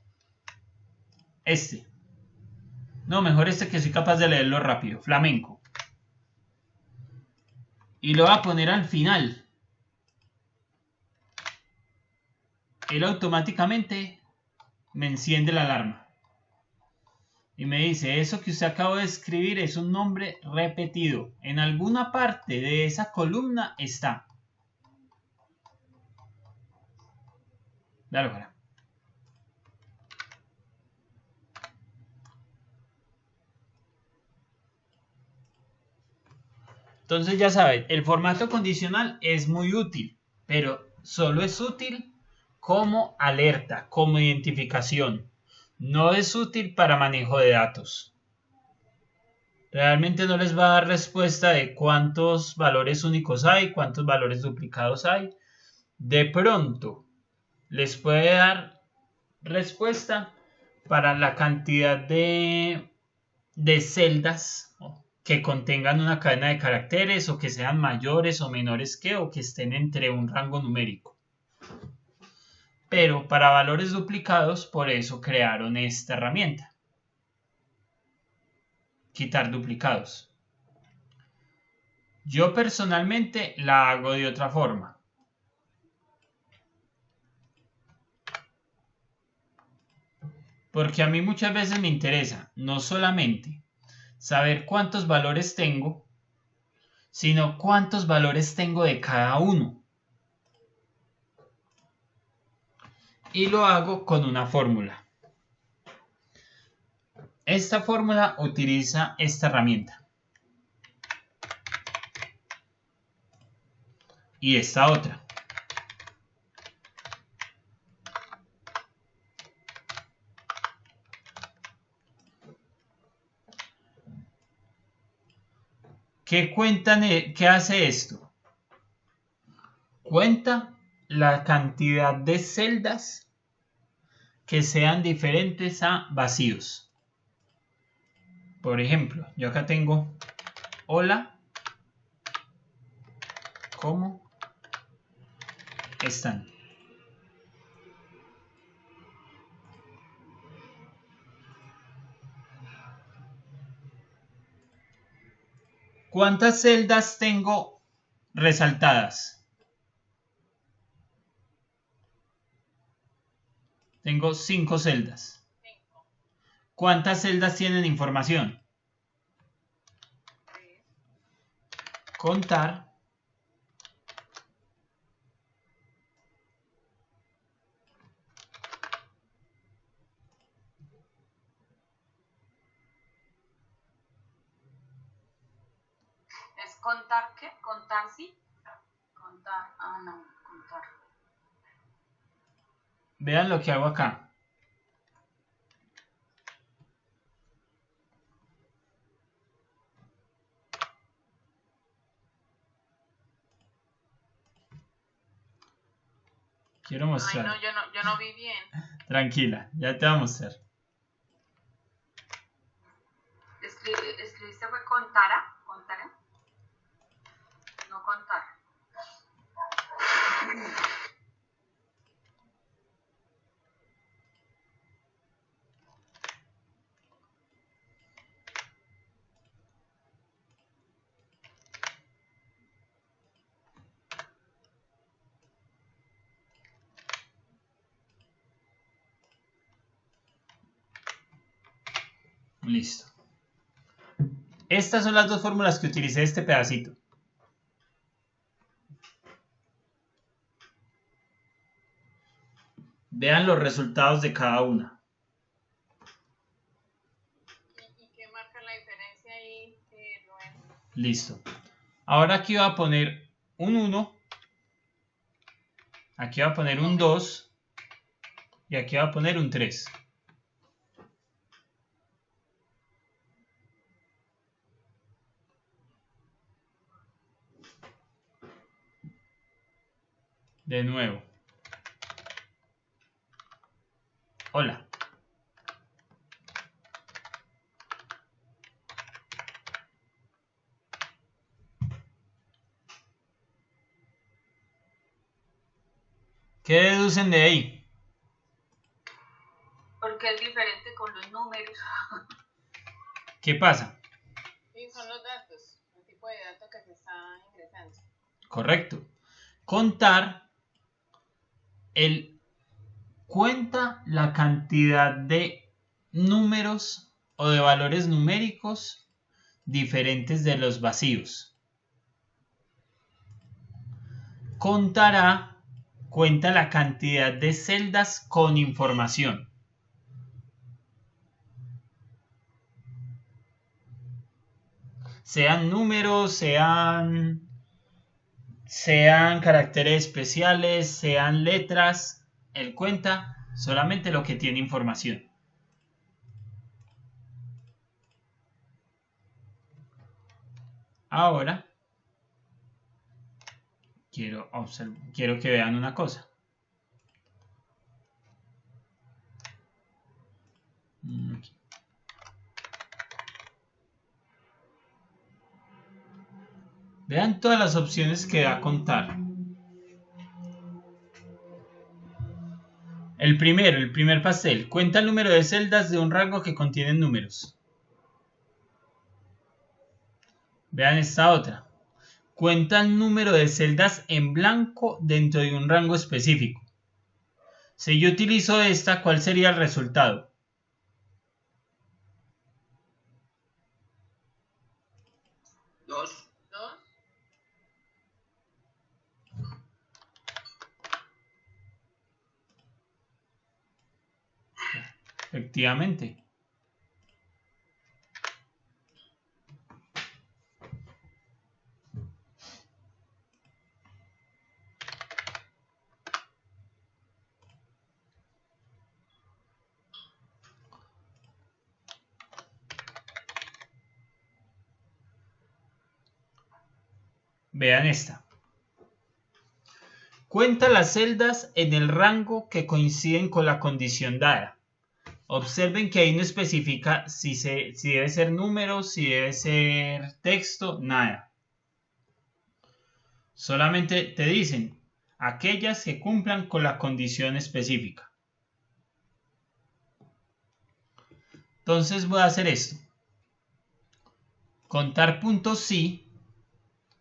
No, mejor este que soy capaz de leerlo rápido. Flamenco. Y lo voy a poner al final. Él automáticamente me enciende la alarma. Y me dice, eso que usted acaba de escribir es un nombre repetido. En alguna parte de esa columna está. Dale, ojalá. Entonces ya saben, el formato condicional es muy útil, pero solo es útil como alerta, como identificación. No es útil para manejo de datos. Realmente no les va a dar respuesta de cuántos valores únicos hay, cuántos valores duplicados hay. De pronto les puede dar respuesta para la cantidad de celdas que contengan una cadena de caracteres o que sean mayores o menores que o que estén entre un rango numérico. Pero para valores duplicados, por eso crearon esta herramienta. Quitar duplicados. Yo personalmente la hago de otra forma. Porque a mí muchas veces me interesa no solamente saber cuántos valores tengo, sino cuántos valores tengo de cada uno. Y lo hago con una fórmula. Esta fórmula utiliza esta herramienta. Y esta otra. ¿Qué hace esto? Cuenta la cantidad de celdas que sean diferentes a vacíos. Por ejemplo, yo acá tengo hola, ¿cómo están? ¿Cuántas celdas tengo resaltadas? Tengo 5 celdas. ¿Cuántas celdas tienen información? Contar. ¿Es contar qué? ¿Contar sí? Contar. Ah, no, contar. Vean lo que hago acá. Quiero mostrar. Ay, no, yo no vi bien. Tranquila, ya te voy a mostrar. ¿Escribiste fue contara? ¿Contaré? No contar. Listo. Estas son las dos fórmulas que utilicé este pedacito. Vean los resultados de cada una. ¿Y qué marca la diferencia ahí? Listo. Ahora aquí voy a poner un 1. Aquí voy a poner un 2. Y aquí voy a poner un 3. De nuevo. Hola. ¿Qué deducen de ahí? Porque es diferente con los números. ¿Qué pasa? Sí, son los datos, el tipo de datos que se está ingresando. Correcto. Contar, él cuenta la cantidad de números o de valores numéricos diferentes de los vacíos. Contará cuenta la cantidad de celdas con información. Sean números, sean caracteres especiales, sean letras, él cuenta solamente lo que tiene información. Ahora quiero que vean una cosa. Aquí. Vean todas las opciones que da contar. El primer pastel, cuenta el número de celdas de un rango que contienen números. Vean esta otra. Cuenta el número de celdas en blanco dentro de un rango específico. Si yo utilizo esta, ¿cuál sería el resultado? Dos. Efectivamente. Vean esta. Cuenta las celdas en el rango que coinciden con la condición dada. Observen que ahí no especifica si debe ser números, si debe ser texto, nada. Solamente te dicen aquellas que cumplan con la condición específica. Entonces voy a hacer esto. Contar puntos sí.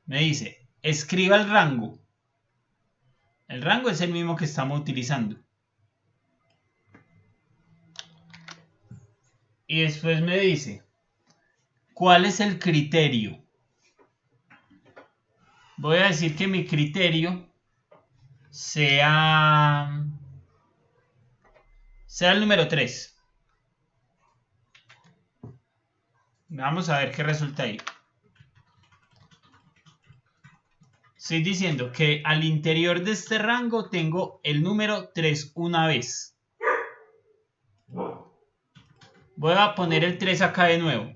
Me dice, escriba el rango. El rango es el mismo que estamos utilizando. Y después me dice, ¿cuál es el criterio? Voy a decir que mi criterio sea el número 3. Vamos a ver qué resulta ahí. Estoy diciendo que al interior de este rango tengo el número 3 una vez. Voy a poner el 3 acá de nuevo.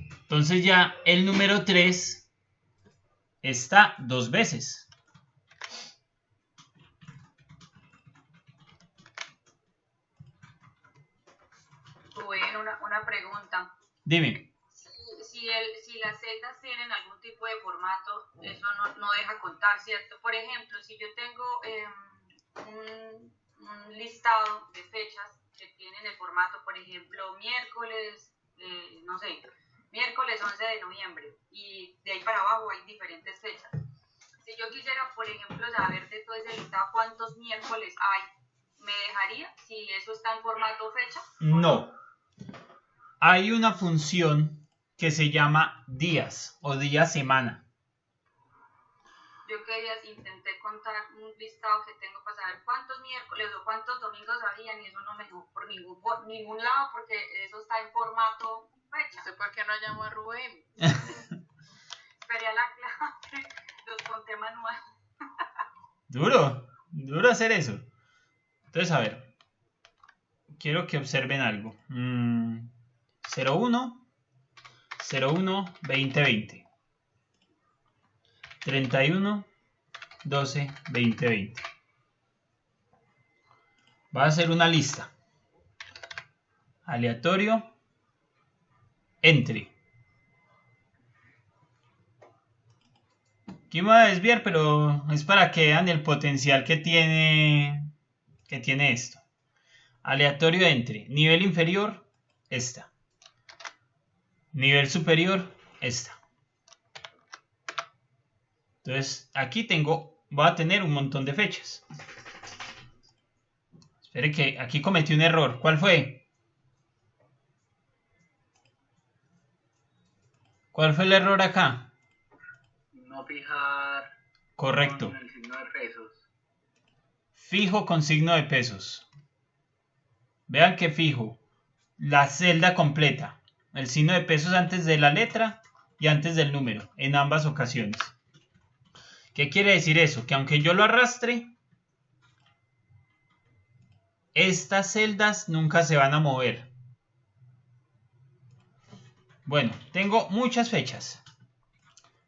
Entonces ya el número 3 está 2 veces. Bueno, una pregunta. Dime. Si las celdas tienen algún tipo de formato, eso no deja contar, ¿cierto? Por ejemplo, si yo tengo un listado de fechas que tienen el formato, por ejemplo, miércoles, no sé, miércoles 11 de noviembre, y de ahí para abajo hay diferentes fechas. Si yo quisiera, por ejemplo, saber de todo ese listado cuántos miércoles hay, ¿me dejaría si eso está en formato fecha? No. Hay una función que se llama días o día-semana. Yo que días intenté contar un listado que tengo para saber cuántos miércoles o cuántos domingos habían y eso no me dejó por ningún lado porque eso está en formato fecha. No sé por qué no llamó a Rubén. Esperé a la clase, los conté manual. Duro hacer eso. Entonces, a ver. Quiero que observen algo. 01 2020. 31, 12, 20, 20. Va a ser una lista. Aleatorio. Entre. Aquí me voy a desviar, pero es para que vean el potencial que tiene esto. Aleatorio entre. Nivel inferior, esta. Nivel superior, esta. Entonces, aquí voy a tener un montón de fechas. Espere que aquí cometí un error. ¿Cuál fue? ¿Cuál fue el error acá? No fijar Correcto. con el signo de pesos. Fijo con signo de pesos. Vean que fijo la celda completa. El signo de pesos antes de la letra y antes del número. En ambas ocasiones. ¿Qué quiere decir eso? Que aunque yo lo arrastre, estas celdas nunca se van a mover. Bueno, tengo muchas fechas.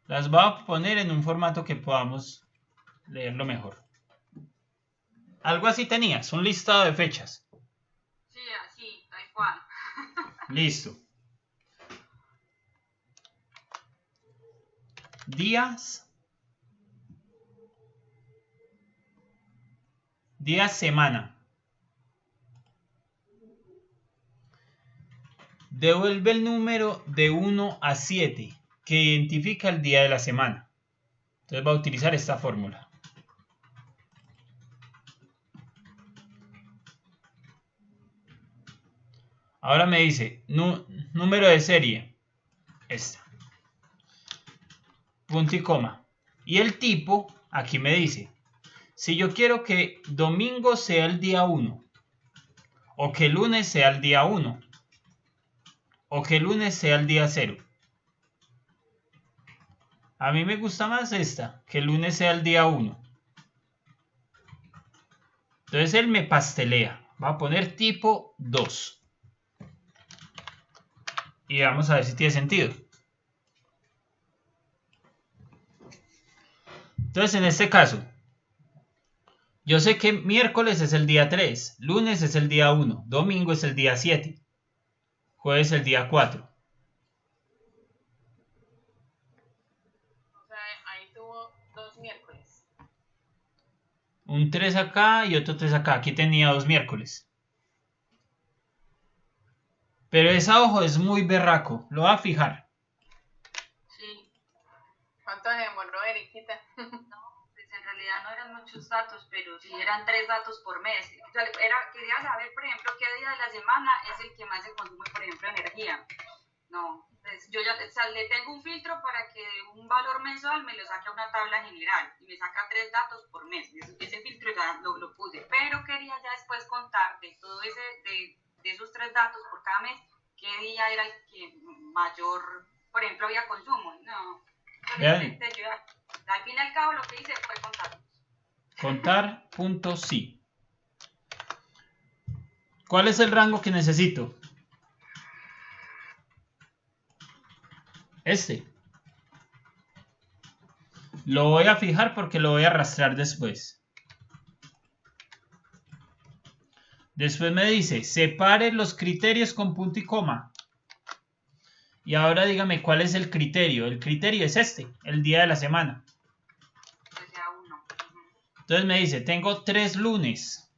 Las voy a poner en un formato que podamos leerlo mejor. Algo así tenías, un listado de fechas. Sí, así, tal cual. Listo. Días. Días semana. Devuelve el número de 1 a 7 que identifica el día de la semana. Entonces va a utilizar esta fórmula. Ahora me dice número de serie. Esta. Punto y coma. Y el tipo, aquí me dice, si yo quiero que domingo sea el día 1, o que lunes sea el día 1, o que lunes sea el día 0. A mí me gusta más esta, que el lunes sea el día 1. Entonces él me pastelea. Va a poner tipo 2. Y vamos a ver si tiene sentido. Entonces en este caso, yo sé que miércoles es el día 3, lunes es el día 1, domingo es el día 7, jueves el día 4. O sea, ahí tuvo 2 miércoles. Un 3 acá y otro 3 acá. Aquí tenía 2 miércoles. Pero esa hoja es muy berraco. Lo va a fijar. Sí, ¿Cuánto se demoró, Eriquita? no, pues en realidad no eran muchos datos, pero sí eran 3 datos por mes. O sea, quería saber, por ejemplo, qué día de la semana es el que más se consume, por ejemplo, energía. No, pues yo ya le tengo un filtro para que un valor mensual me lo saque a una tabla general y me saca 3 datos por mes. Ese filtro ya lo puse, pero quería ya después contar de todo de esos 3 datos por cada mes, qué día era el que mayor, por ejemplo, había consumo. No, solamente yo al fin y al cabo lo que hice fue contarlos. Contar punto sí. ¿Cuál es el rango que necesito? Este. Lo voy a fijar porque lo voy a arrastrar después. Después me dice, separe los criterios con punto y coma. Y ahora dígame cuál es el criterio. El criterio es este, el día de la semana. Que sea uno. Entonces me dice, tengo 3 lunes,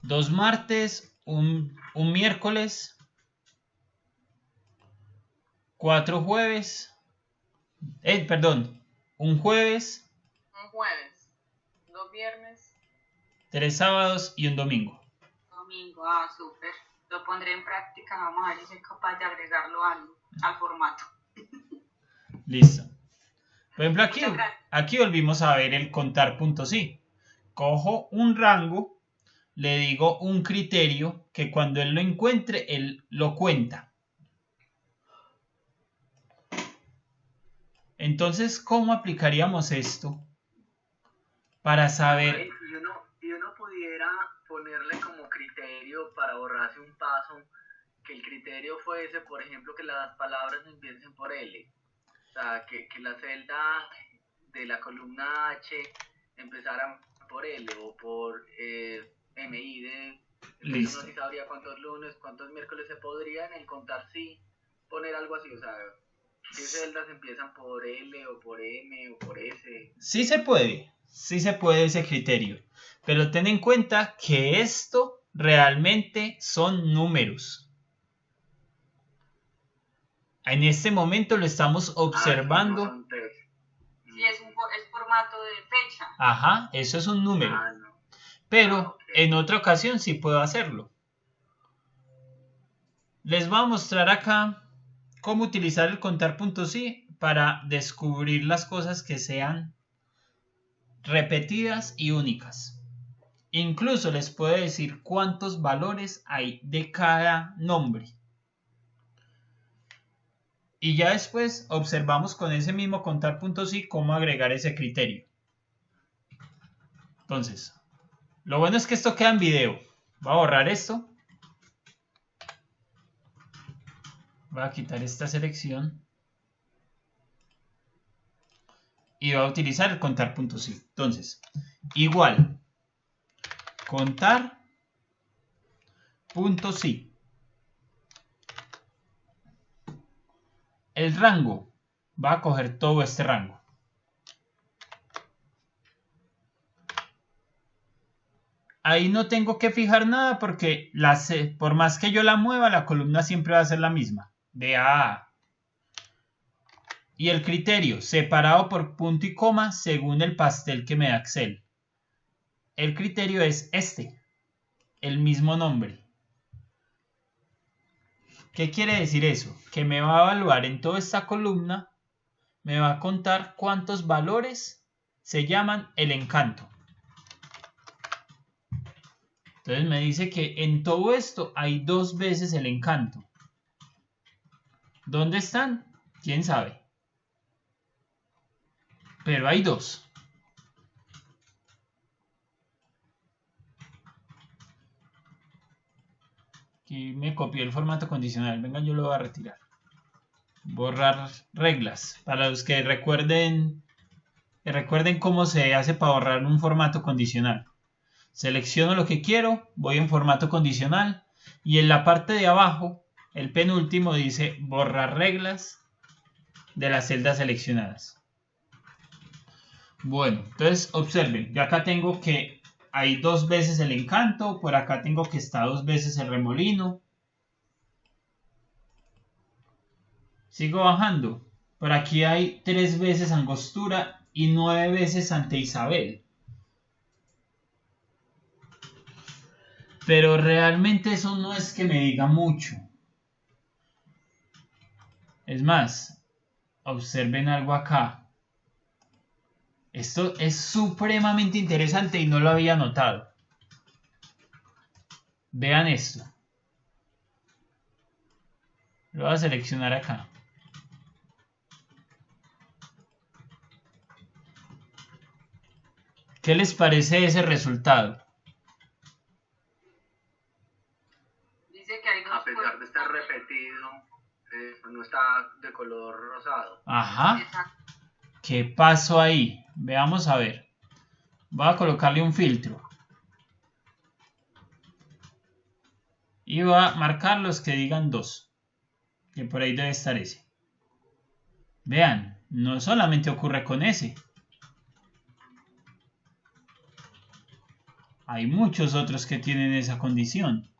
2 martes, un miércoles, 4 jueves, un jueves, Un jueves, 2 viernes. 3 sábados y un domingo. Domingo, súper. Lo pondré en práctica, vamos a ver si soy capaz de agregarlo al formato. Listo. Por ejemplo, Muchas gracias. aquí volvimos a ver el contar punto sí. Cojo un rango, le digo un criterio que cuando él lo encuentre, él lo cuenta. Entonces, ¿cómo aplicaríamos esto para saber? Y uno pudiera ponerle como criterio para ahorrarse un paso, que el criterio fuese, por ejemplo, que las palabras empiecen por L. O sea, que la celda de la columna H empezara por L o por MI de... Entonces Listo. uno sí sabría cuántos lunes, cuántos miércoles se podría en el contar sí poner algo así, o sea, qué celdas empiezan por L o por M o por S. Sí se puede ese criterio, pero ten en cuenta que esto realmente son números. En este momento lo estamos observando. No son textos. Sí, es formato de fecha. Ajá, eso es un número. No. Pero Ok. en otra ocasión sí puedo hacerlo. Les voy a mostrar acá cómo utilizar el contar.si para descubrir las cosas que sean repetidas y únicas. Incluso les puedo decir cuántos valores hay de cada nombre. Y ya después observamos con ese mismo contar.si cómo agregar ese criterio. Entonces, lo bueno es que esto queda en video. Voy a borrar esto. Voy a quitar esta selección. Y voy a utilizar el contar.si. Entonces, igual. Contar.si. El rango va a coger todo este rango. Ahí no tengo que fijar nada porque por más que yo la mueva, la columna siempre va a ser la misma. De A a A. Y el criterio, separado por punto y coma según el pastel que me da Excel. El criterio es este, el mismo nombre. ¿Qué quiere decir eso? Que me va a evaluar en toda esta columna, me va a contar cuántos valores se llaman el encanto. Entonces me dice que en todo esto hay 2 veces el encanto. ¿Dónde están? ¿Quién sabe? Pero hay 2. Aquí me copié el formato condicional. Venga, yo lo voy a retirar. Borrar reglas. Para los que recuerden cómo se hace para borrar un formato condicional. Selecciono lo que quiero, voy en formato condicional y en la parte de abajo, el penúltimo dice borrar reglas de las celdas seleccionadas. Bueno, entonces observen, yo acá tengo que hay 2 veces el encanto, por acá tengo que está 2 veces el remolino. Sigo bajando, por aquí hay 3 veces Angostura y 9 veces Santa Isabel. Pero realmente eso no es que me diga mucho. Es más, observen algo acá. Esto es supremamente interesante y no lo había notado. Vean esto. Lo voy a seleccionar acá. ¿Qué les parece ese resultado? Dice que hay 2 A pesar de estar repetido, no está de color rosado. Ajá. Exacto. ¿Qué pasó ahí? Veamos a ver. Voy a colocarle un filtro. Y voy a marcar los que digan 2. Que por ahí debe estar ese. Vean, no solamente ocurre con ese. Hay muchos otros que tienen esa condición.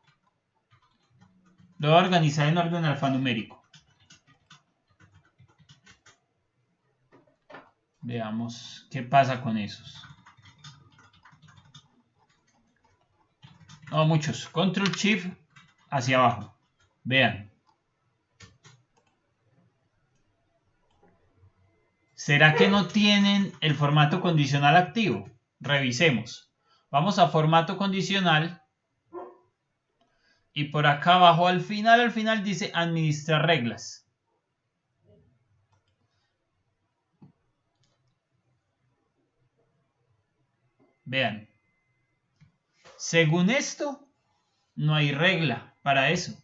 Lo voy a organizar en orden alfanumérico. Veamos qué pasa con esos. No, muchos. Control Shift hacia abajo. Vean. ¿Será que no tienen el formato condicional activo? Revisemos. Vamos a formato condicional. Y por acá abajo al final dice administrar reglas. Vean. Según esto, no hay regla para eso.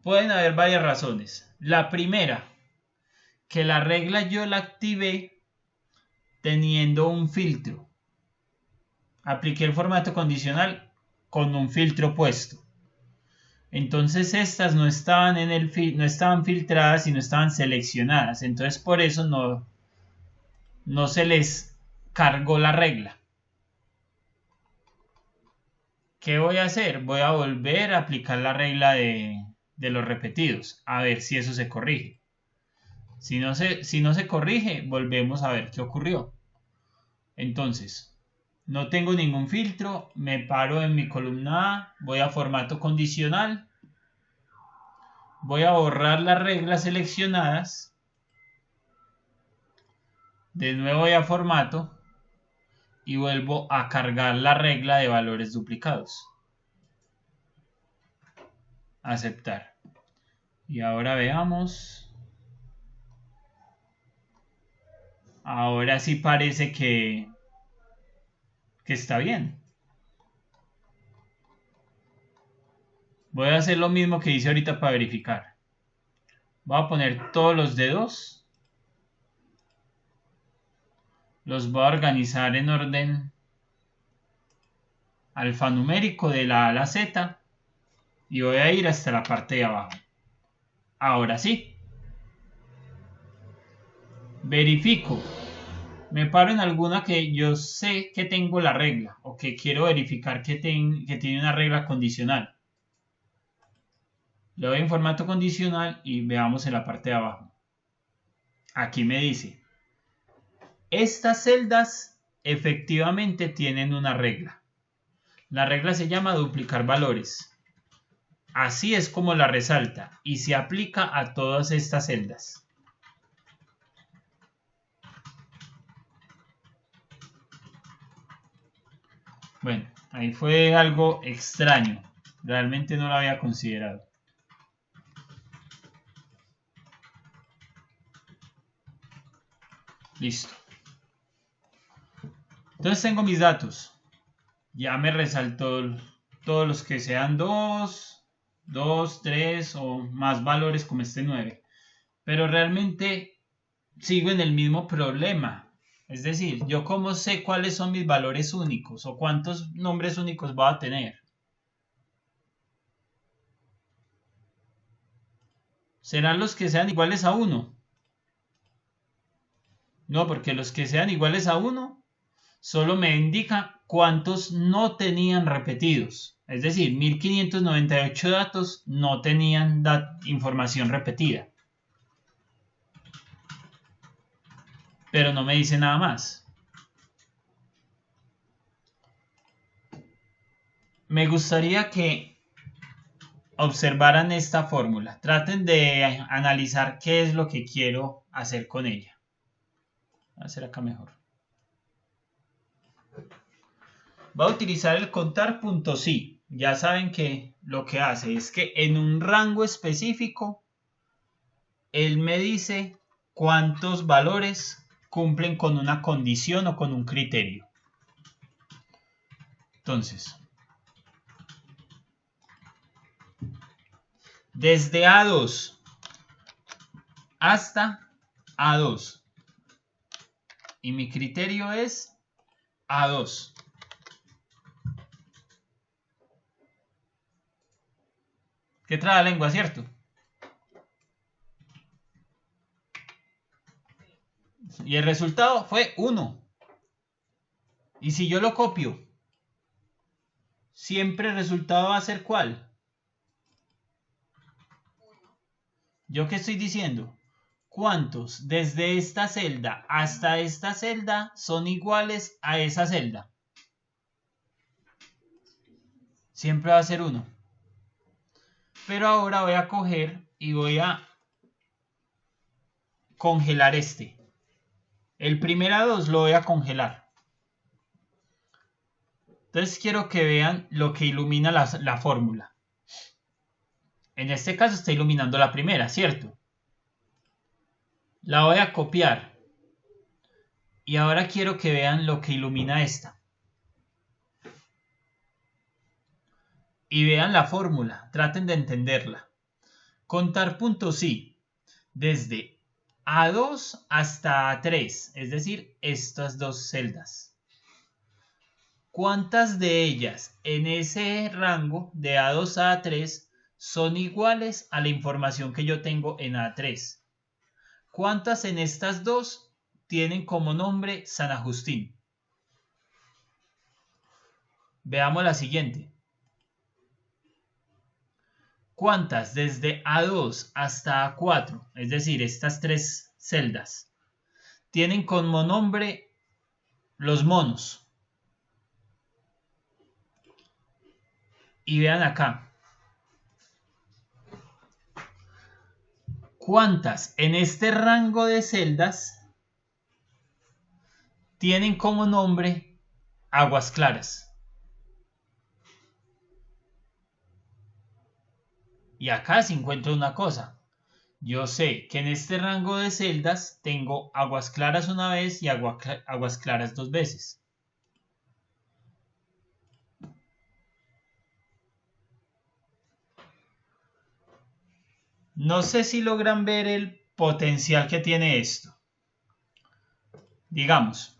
Pueden haber varias razones. La primera, que la regla yo la activé teniendo un filtro. Apliqué el formato condicional con un filtro puesto. Entonces estas no estaban no estaban filtradas y no estaban seleccionadas. Entonces por eso no se les cargó la regla. ¿Qué voy a hacer? Voy a volver a aplicar la regla de los repetidos, a ver si eso se corrige. Si no se corrige, volvemos a ver qué ocurrió. Entonces, no tengo ningún filtro, me paro en mi columna A, voy a formato condicional, voy a borrar las reglas seleccionadas, de nuevo voy a formato y vuelvo a cargar la regla de valores duplicados. Aceptar. Y ahora veamos. Ahora sí parece que está bien. Voy a hacer lo mismo que hice ahorita para verificar. Voy a poner todos los dedos. Los voy a organizar en orden alfanumérico de la A a la Z. Y voy a ir hasta la parte de abajo. Ahora sí. Verifico. Me paro en alguna que yo sé que tengo la regla o que quiero verificar que tiene una regla condicional. Le doy en formato condicional y veamos en la parte de abajo. Aquí me dice, estas celdas efectivamente tienen una regla. La regla se llama duplicar valores. Así es como la resalta y se aplica a todas estas celdas. Bueno, ahí fue algo extraño. Realmente no lo había considerado. Listo. Entonces tengo mis datos. Ya me resaltó todos los que sean 2, 3 o más valores como este 9. Pero realmente sigo en el mismo problema. Es decir, ¿yo cómo sé cuáles son mis valores únicos o cuántos nombres únicos voy a tener? ¿Serán los que sean iguales a 1? No, porque los que sean iguales a 1 solo me indica cuántos no tenían repetidos. Es decir, 1598 datos no tenían información repetida. Pero no me dice nada más. Me gustaría que observaran esta fórmula. Traten de analizar qué es lo que quiero hacer con ella. Voy a hacer acá mejor. Voy a utilizar el contar.si. Ya saben que lo que hace es que en un rango específico, él me dice cuántos valores cumplen con una condición o con un criterio. Entonces, desde A2 hasta A2. Y mi criterio es A2. ¿Qué trae la lengua, cierto? Y el resultado fue 1. Y si yo lo copio, siempre el resultado va a ser ¿cuál? 1. ¿Yo qué estoy diciendo? ¿Cuántos desde esta celda hasta esta celda son iguales a esa celda? Siempre va a ser 1. Pero ahora voy a coger y voy a congelar este. El primer A2 lo voy a congelar. Entonces quiero que vean lo que ilumina la fórmula. En este caso está iluminando la primera, ¿cierto? La voy a copiar. Y ahora quiero que vean lo que ilumina esta. Y vean la fórmula, traten de entenderla. Contar puntos sí, desde A2 hasta A3, es decir, estas dos celdas. ¿Cuántas de ellas en ese rango de A2 a A3 son iguales a la información que yo tengo en A3? ¿Cuántas en estas dos tienen como nombre San Agustín? Veamos la siguiente. ¿Cuántas desde A2 hasta A4, es decir, estas tres celdas, tienen como nombre los monos? Y vean acá. ¿Cuántas en este rango de celdas tienen como nombre aguas claras? Y acá se encuentra una cosa. Yo sé que en este rango de celdas tengo aguas claras una vez y aguas claras dos veces. No sé si logran ver el potencial que tiene esto. Digamos,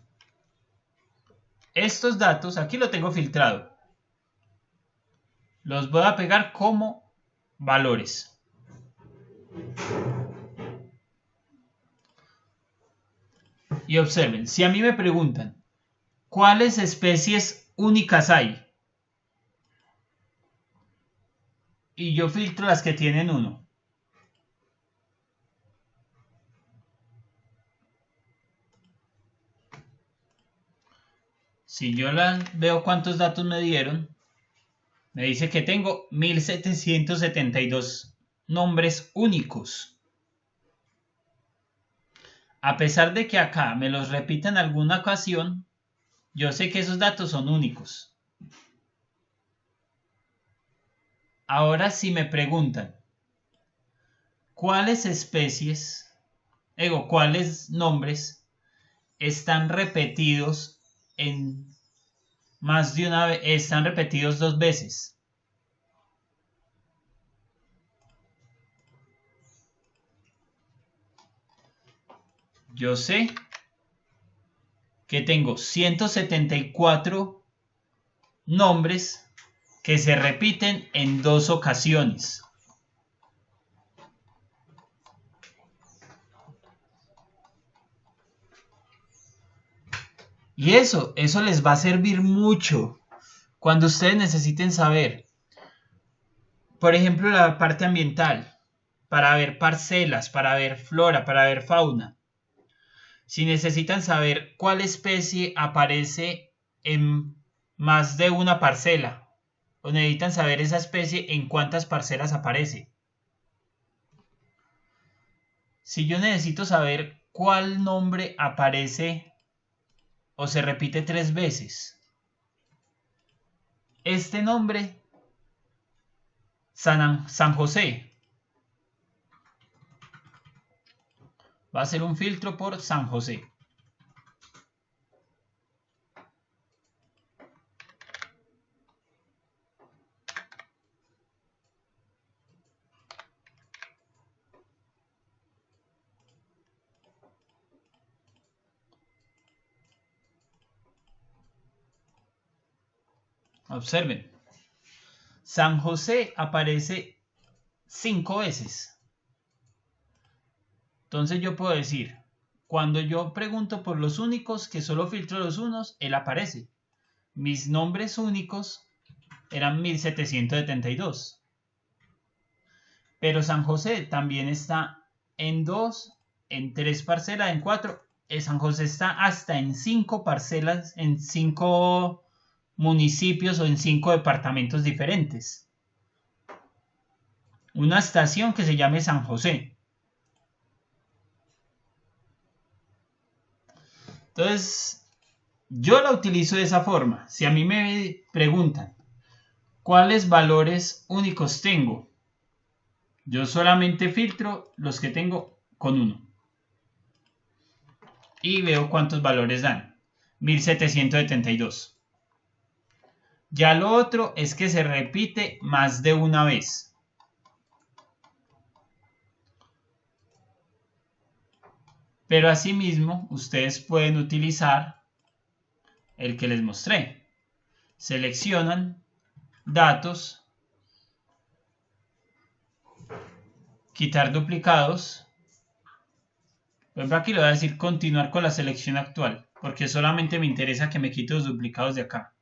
estos datos, aquí lo tengo filtrado. Los voy a pegar como valores. Y observen, si a mí me preguntan, ¿cuáles especies únicas hay? Y yo filtro las que tienen 1. Si yo veo cuántos datos me dieron, me dice que tengo 1772 nombres únicos. A pesar de que acá me los repita en alguna ocasión, yo sé que esos datos son únicos. Ahora si me preguntan, ¿cuáles especies, cuáles nombres están repetidos en más de una vez, están repetidos 2 veces? Yo sé que tengo 174 nombres que se repiten en 2 ocasiones. Y eso les va a servir mucho cuando ustedes necesiten saber, por ejemplo, la parte ambiental, para ver parcelas, para ver flora, para ver fauna. Si necesitan saber cuál especie aparece en más de una parcela, o necesitan saber esa especie en cuántas parcelas aparece. Si yo necesito saber cuál nombre aparece o se repite 3 veces, este nombre, San José, va a ser un filtro por San José. Observen, San José aparece 5 veces. Entonces yo puedo decir, cuando yo pregunto por los únicos, que solo filtro los unos, él aparece. Mis nombres únicos eran 1772. Pero San José también está en 2, en 3 parcelas, en 4. San José está hasta en 5 parcelas, en 5 municipios o en 5 departamentos diferentes. Una estación que se llame San José. Entonces, yo la utilizo de esa forma. Si a mí me preguntan cuáles valores únicos tengo, yo solamente filtro los que tengo con 1. Y veo cuántos valores dan. 1772. Ya lo otro es que se repite más de una vez. Pero asimismo, ustedes pueden utilizar el que les mostré. Seleccionan datos, quitar duplicados. Por ejemplo, aquí le voy a decir continuar con la selección actual, porque solamente me interesa que me quite los duplicados de acá.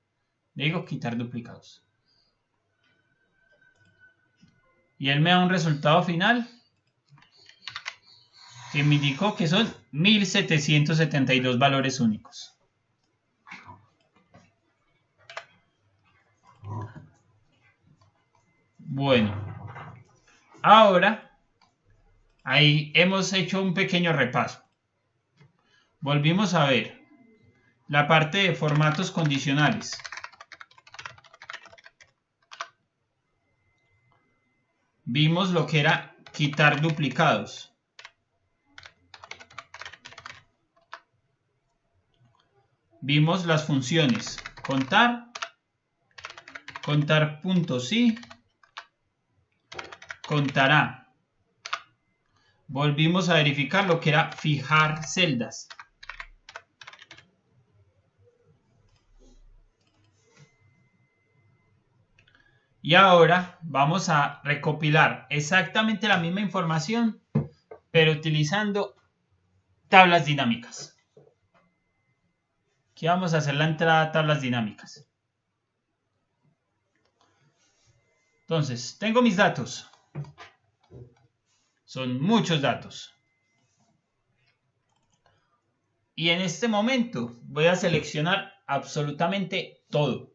Le digo quitar duplicados. Y él me da un resultado final que me indicó que son 1772 valores únicos. Bueno, ahora ahí hemos hecho un pequeño repaso. Volvimos a ver la parte de formatos condicionales. Vimos lo que era quitar duplicados. Vimos las funciones contar, contar puntos y contará. Volvimos a verificar lo que era fijar celdas. Y ahora vamos a recopilar exactamente la misma información, pero utilizando tablas dinámicas. Aquí vamos a hacer la entrada a tablas dinámicas. Entonces, tengo mis datos. Son muchos datos. Y en este momento voy a seleccionar absolutamente todo.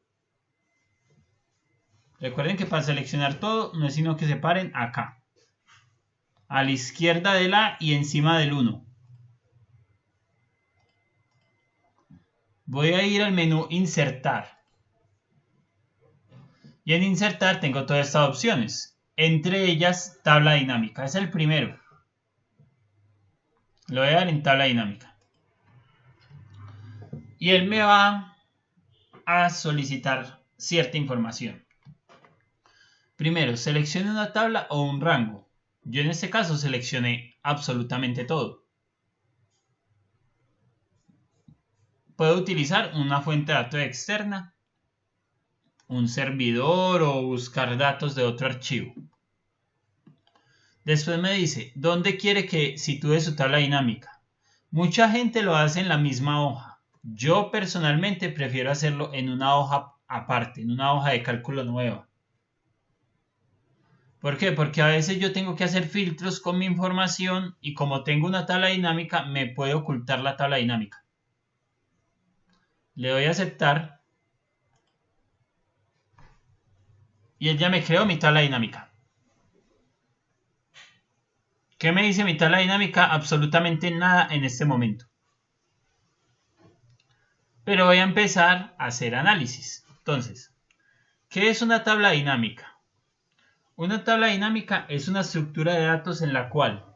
Recuerden que para seleccionar todo no es sino que se paren acá. A la izquierda de la y encima del 1. Voy a ir al menú insertar. Y en insertar tengo todas estas opciones. Entre ellas tabla dinámica. Es el primero. Lo voy a dar en tabla dinámica. Y él me va a solicitar cierta información. Primero, seleccione una tabla o un rango. Yo en este caso seleccioné absolutamente todo. Puedo utilizar una fuente de datos externa, un servidor o buscar datos de otro archivo. Después me dice, ¿dónde quiere que sitúe su tabla dinámica? Mucha gente lo hace en la misma hoja. Yo personalmente prefiero hacerlo en una hoja aparte, en una hoja de cálculo nueva. ¿Por qué? Porque a veces yo tengo que hacer filtros con mi información y como tengo una tabla dinámica, me puede ocultar la tabla dinámica. Le doy a aceptar. Y él ya me creó mi tabla dinámica. ¿Qué me dice mi tabla dinámica? Absolutamente nada en este momento. Pero voy a empezar a hacer análisis. Entonces, ¿qué es una tabla dinámica? Una tabla dinámica es una estructura de datos en la cual,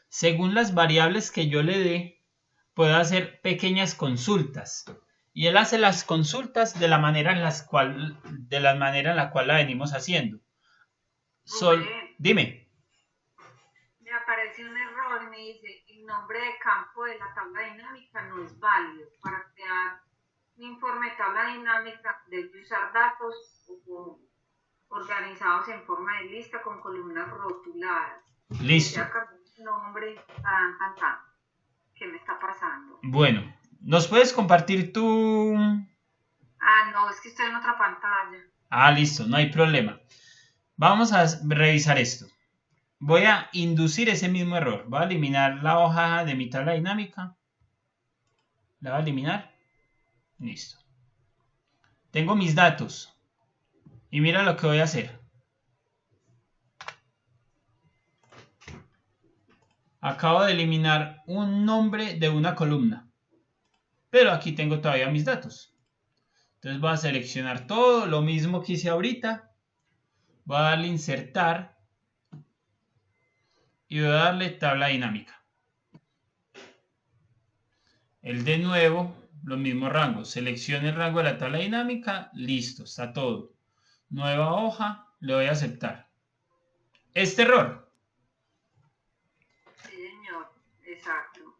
según las variables que yo le dé, puedo hacer pequeñas consultas. Y él hace las consultas de la manera en la cual la venimos haciendo. Dime. Me aparece un error y me dice, el nombre de campo de la tabla dinámica no es válido. Para crear un informe de tabla dinámica debe usar datos organizados en forma de lista con columnas rotuladas. Listo. Nombre, ¿qué me está pasando? Bueno, ¿nos puedes compartir tu...? Ah, no, es que estoy en otra pantalla. Ah, listo, no hay problema. Vamos a revisar esto. Voy a inducir ese mismo error. Voy a eliminar la hoja de mi tabla dinámica. La voy a eliminar. Listo. Tengo mis datos. Y mira lo que voy a hacer. Acabo de eliminar un nombre de una columna. Pero aquí tengo todavía mis datos. Entonces voy a seleccionar todo, lo mismo que hice ahorita. Voy a darle insertar. Y voy a darle tabla dinámica. El de nuevo, los mismos rangos. Seleccione el rango de la tabla dinámica. Listo, está todo. Nueva hoja, le doy a aceptar. Este error. Sí, señor. Exacto.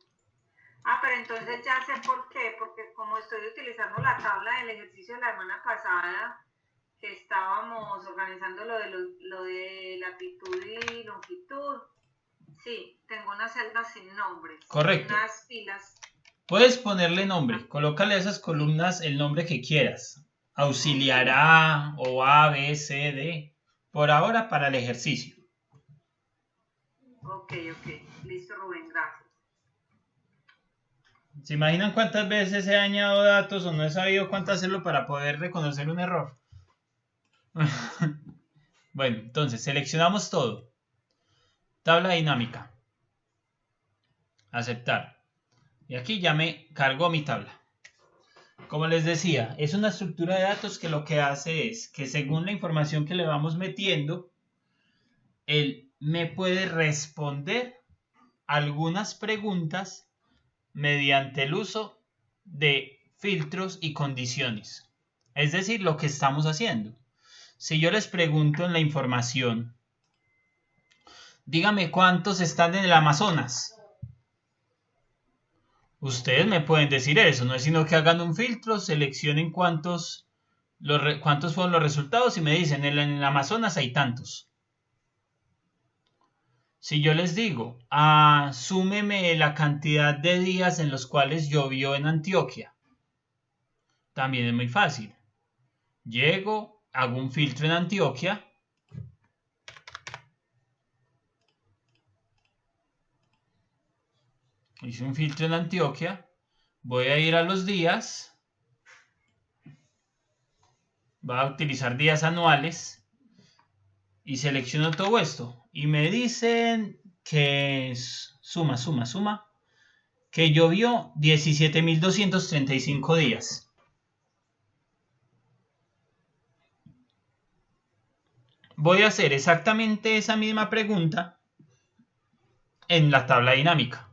Pero entonces ya sé por qué, porque como estoy utilizando la tabla del ejercicio de la semana pasada, que estábamos organizando lo de latitud y longitud, sí, tengo unas celdas sin nombres. Correcto. Unas filas. Puedes ponerle nombre, colócale a esas columnas el nombre que quieras. Auxiliar A o A, B, C, D. Por ahora para el ejercicio. Ok. Listo, Rubén, gracias. ¿Se imaginan cuántas veces he añadido datos o no he sabido cuánto hacerlo para poder reconocer un error? Bueno, entonces seleccionamos todo. Tabla dinámica. Aceptar. Y aquí ya me cargó mi tabla. Como les decía, es una estructura de datos que lo que hace es que según la información que le vamos metiendo, él me puede responder algunas preguntas mediante el uso de filtros y condiciones. Es decir, lo que estamos haciendo. Si yo les pregunto en la información, dígame cuántos están en el Amazonas. Ustedes me pueden decir eso, no es sino que hagan un filtro, seleccionen cuántos fueron los resultados y me dicen, en el Amazonas hay tantos. Si yo les digo, súmeme la cantidad de días en los cuales llovió en Antioquia, también es muy fácil. Llego, hago un filtro en Antioquia. Hice un filtro en Antioquia. Voy a ir a los días. Voy a utilizar días anuales. Y selecciono todo esto. Y me dicen que suma. Que llovió 17.235 días. Voy a hacer exactamente esa misma pregunta en la tabla dinámica.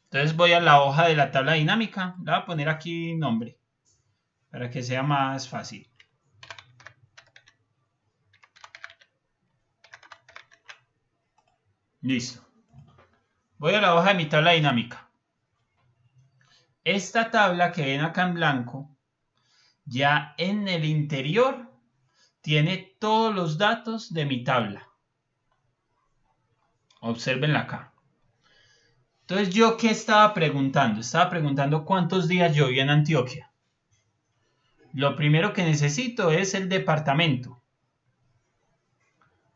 Entonces voy a la hoja de la tabla dinámica. Le voy a poner aquí nombre para que sea más fácil. Listo. Voy a la hoja de mi tabla dinámica. Esta tabla que ven acá en blanco, ya en el interior tiene todos los datos de mi tabla. Obsérvenla acá. Entonces, ¿yo qué estaba preguntando? Estaba preguntando cuántos días llovió en Antioquia. Lo primero que necesito es el departamento.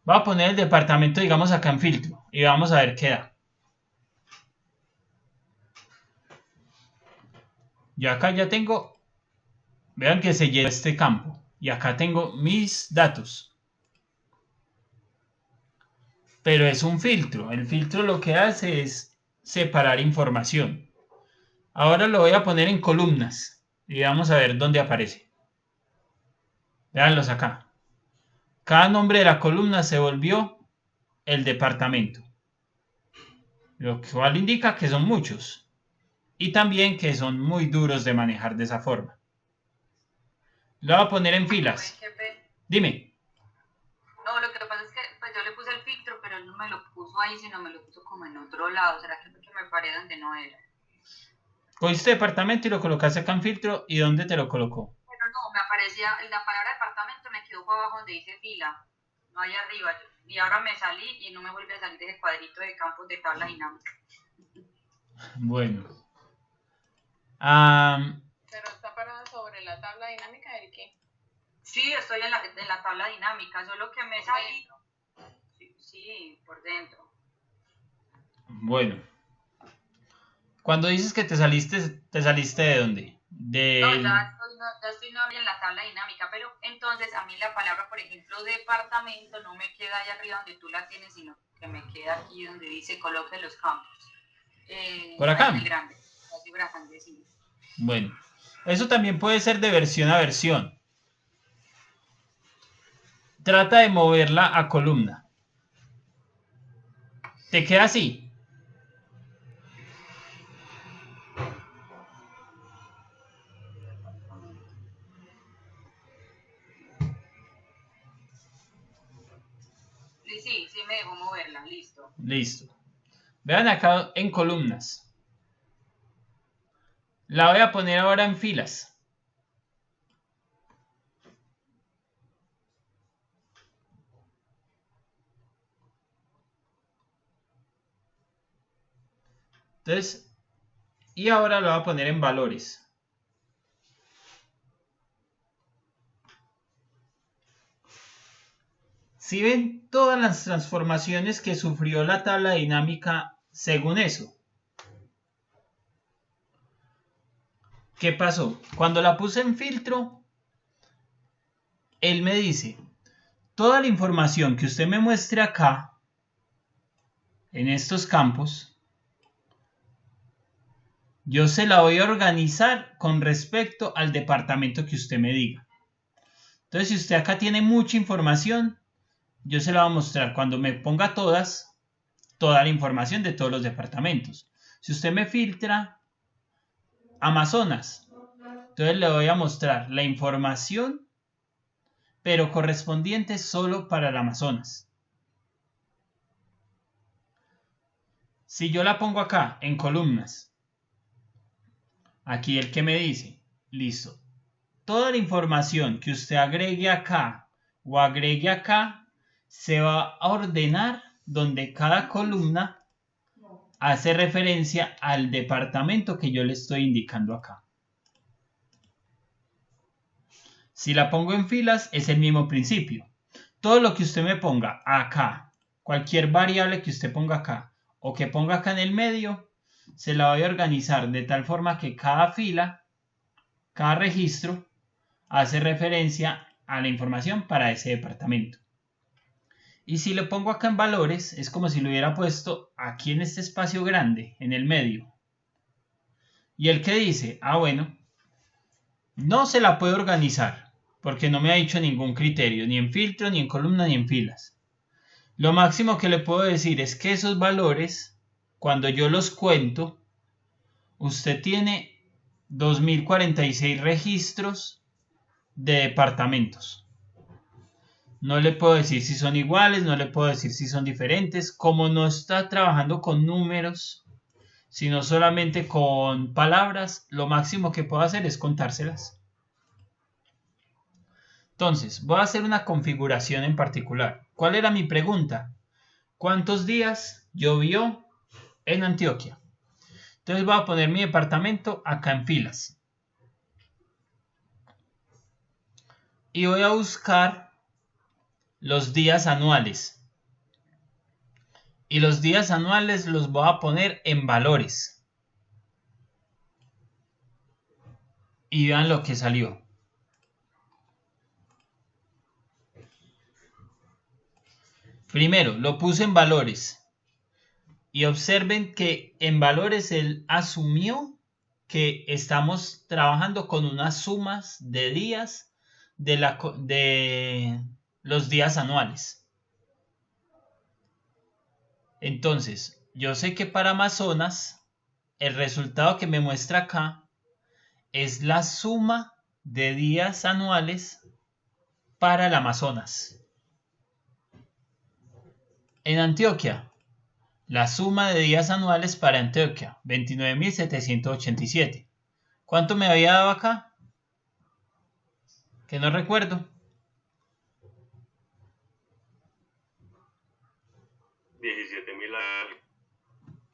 Voy a poner el departamento, digamos, acá en filtro. Y vamos a ver qué da. Yo acá ya tengo... Vean que se llena este campo. Y acá tengo mis datos. Pero es un filtro. El filtro lo que hace es separar información. Ahora lo voy a poner en columnas. Y vamos a ver dónde aparece. Veanlos acá. Cada nombre de la columna se volvió el departamento. Lo cual indica que son muchos. Y también que son muy duros de manejar de esa forma. Lo voy a poner en filas. Dime. No, lo que pasa es que pues yo le puse el filtro, pero él no me lo puso ahí, sino me lo puso como en otro lado. ¿Será que porque me paré donde no era? Cogiste departamento y lo colocaste acá en filtro. ¿Y dónde te lo colocó? Pero no, me aparecía, la palabra departamento me quedó para abajo donde dice fila, no allá arriba. Y ahora me salí y no me vuelve a salir ese cuadrito de campos de tabla dinámica. Bueno. Pero está parado sobre la tabla dinámica del qué. Sí, estoy en la tabla dinámica, solo que me salí. Sí, por dentro. Bueno. Cuando dices que te saliste ¿de dónde? No, ya estoy en la tabla dinámica, pero entonces a mí la palabra, por ejemplo, departamento, no me queda allá arriba donde tú la tienes, sino que me queda aquí donde dice coloque los campos. ¿Por acá? En el grande, la figura grande, sí. Bueno, eso también puede ser de versión a versión. Trata de moverla a columna. ¿Te queda así? Sí, me dejó moverla, listo. Listo. Vean acá en columnas. La voy a poner ahora en filas. Entonces, y ahora lo voy a poner en valores. Si ven todas las transformaciones que sufrió la tabla dinámica según eso. ¿Qué pasó? Cuando la puse en filtro, él me dice, toda la información que usted me muestre acá, en estos campos, yo se la voy a organizar con respecto al departamento que usted me diga. Entonces, si usted acá tiene mucha información, yo se la voy a mostrar cuando me ponga toda la información de todos los departamentos. Si usted me filtra Amazonas, entonces le voy a mostrar la información, pero correspondiente solo para el Amazonas. Si yo la pongo acá en columnas, aquí el que me dice, listo, toda la información que usted agregue acá o agregue acá, se va a ordenar donde cada columna hace referencia al departamento que yo le estoy indicando acá. Si la pongo en filas, es el mismo principio. Todo lo que usted me ponga acá, cualquier variable que usted ponga acá o que ponga acá en el medio, se la voy a organizar de tal forma que cada fila, cada registro, hace referencia a la información para ese departamento. Y si lo pongo acá en valores, es como si lo hubiera puesto aquí en este espacio grande, en el medio. Y el que dice, bueno, no se la puede organizar, porque no me ha dicho ningún criterio, ni en filtro, ni en columna, ni en filas. Lo máximo que le puedo decir es que esos valores, cuando yo los cuento, usted tiene 2046 registros de departamentos. No le puedo decir si son iguales, no le puedo decir si son diferentes. Como no está trabajando con números, sino solamente con palabras, lo máximo que puedo hacer es contárselas. Entonces, voy a hacer una configuración en particular. ¿Cuál era mi pregunta? ¿Cuántos días llovió en Antioquia? Entonces voy a poner mi departamento acá en filas. Y voy a buscar los días anuales. Y los días anuales los voy a poner en valores. Y vean lo que salió. Primero, lo puse en valores. Y observen que en valores él asumió que estamos trabajando con unas sumas de días de los días anuales. Entonces, yo sé que para Amazonas, el resultado que me muestra acá es la suma de días anuales para el Amazonas. En Antioquia, la suma de días anuales para Antioquia, 29.787. ¿Cuánto me había dado acá? Que no recuerdo. 17.000.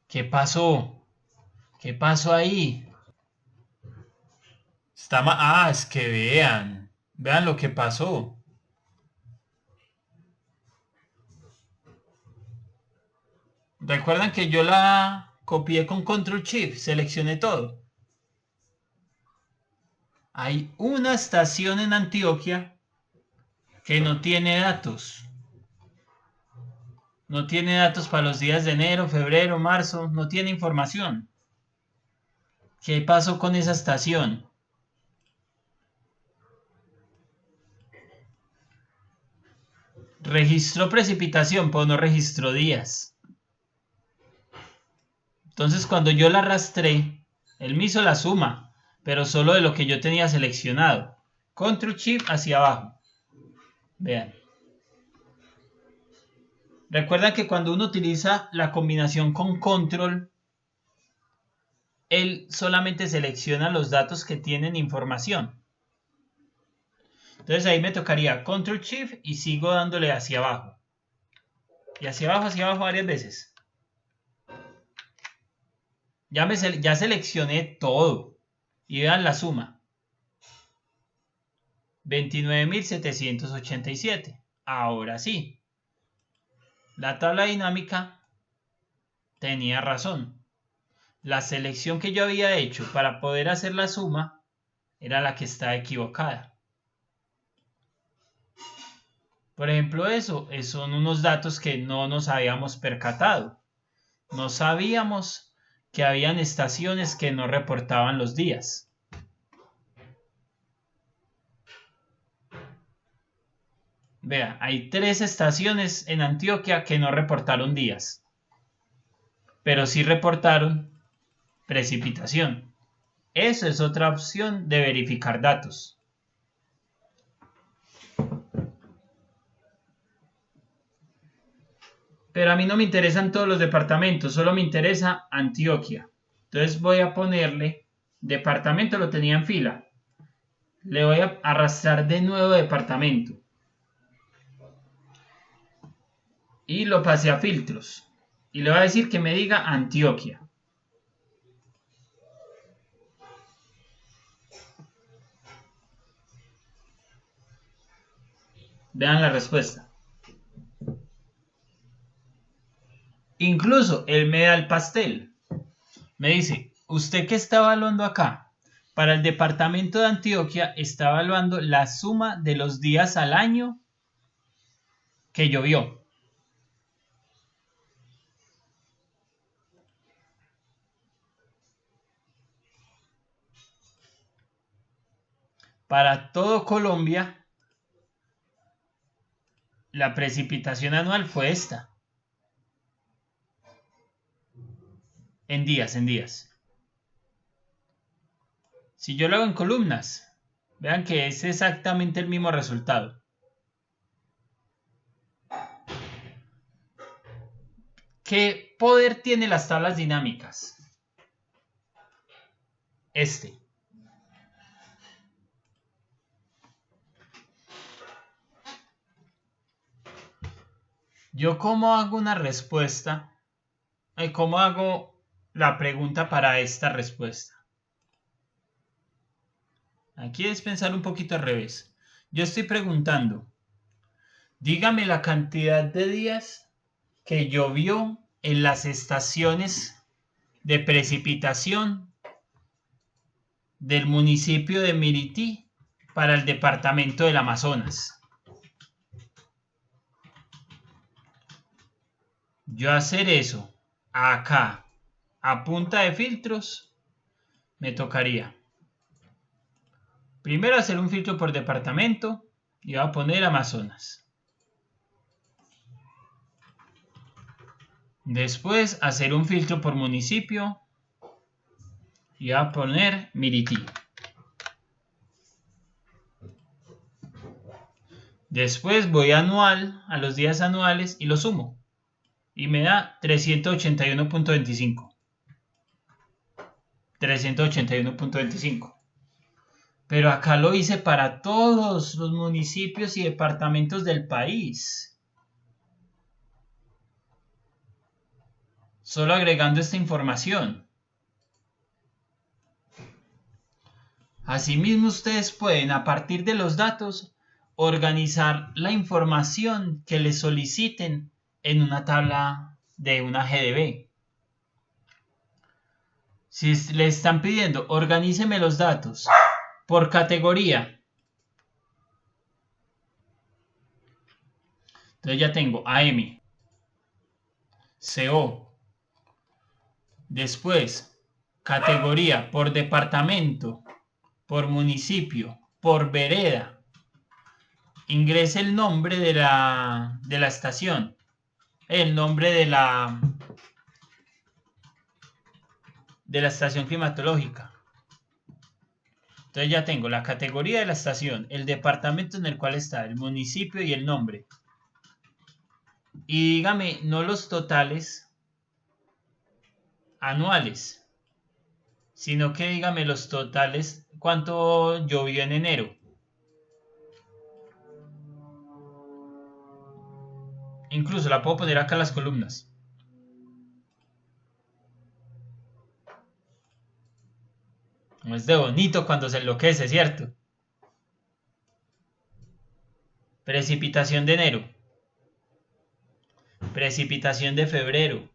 ¿Qué pasó? ¿Qué pasó ahí? Es que vean lo que pasó. ¿Recuerdan que yo la copié con Control Shift? Seleccioné todo. Hay una estación en Antioquia que no tiene datos. No tiene datos para los días de enero, febrero, marzo. No tiene información. ¿Qué pasó con esa estación? Registró precipitación, pero no registró días. Entonces cuando yo la arrastré, él me hizo la suma, pero solo de lo que yo tenía seleccionado. Control Shift hacia abajo. Vean. Recuerda que cuando uno utiliza la combinación con control, él solamente selecciona los datos que tienen información. Entonces ahí me tocaría control shift y sigo dándole hacia abajo. Y hacia abajo varias veces. Ya seleccioné todo. Y vean la suma. 29.787. Ahora sí. La tabla dinámica tenía razón. La selección que yo había hecho para poder hacer la suma era la que estaba equivocada. Por ejemplo, son unos datos que no nos habíamos percatado. No sabíamos que habían estaciones que no reportaban los días. Vea, hay 3 estaciones en Antioquia que no reportaron días, pero sí reportaron precipitación. Eso es otra opción de verificar datos. Pero a mí no me interesan todos los departamentos, solo me interesa Antioquia. Entonces voy a ponerle departamento, lo tenía en fila. Le voy a arrastrar de nuevo departamento. Y lo pasé a filtros. Y le voy a decir que me diga Antioquia. Vean la respuesta. Incluso él me da el pastel. Me dice, ¿usted qué está evaluando acá? Para el departamento de Antioquia está evaluando la suma de los días al año que llovió. Para todo Colombia, la precipitación anual fue esta. En días. Si yo lo hago en columnas, vean que es exactamente el mismo resultado. ¿Qué poder tienen las tablas dinámicas? Yo cómo hago una respuesta, cómo hago la pregunta para esta respuesta. Aquí es pensar un poquito al revés. Yo estoy preguntando, dígame la cantidad de días que llovió en las estaciones de precipitación del municipio de Mirití para el departamento del Amazonas. Yo hacer eso acá a punta de filtros me tocaría primero hacer un filtro por departamento y voy a poner Amazonas. Después hacer un filtro por municipio y voy a poner Mirití. Después voy anual, a los días anuales y lo sumo. Y me da 381.25. 381.25. Pero acá lo hice para todos los municipios y departamentos del país. Solo agregando esta información. Asimismo, ustedes pueden, a partir de los datos, organizar la información que les soliciten en una tabla de una GDB. Si le están pidiendo, organíceme los datos por categoría. Entonces ya tengo AM, CO. Después, categoría por departamento, por municipio, por vereda. Ingrese el nombre de la estación, el nombre de la estación climatológica. Entonces ya tengo la categoría de la estación, el departamento en el cual está, el municipio y el nombre. y dígame no los totales anuales, sino que dígame los totales, cuánto llovió en enero. Incluso la puedo poner acá en las columnas. No es de bonito cuando se enloquece, ¿cierto? Precipitación de enero. Precipitación de febrero.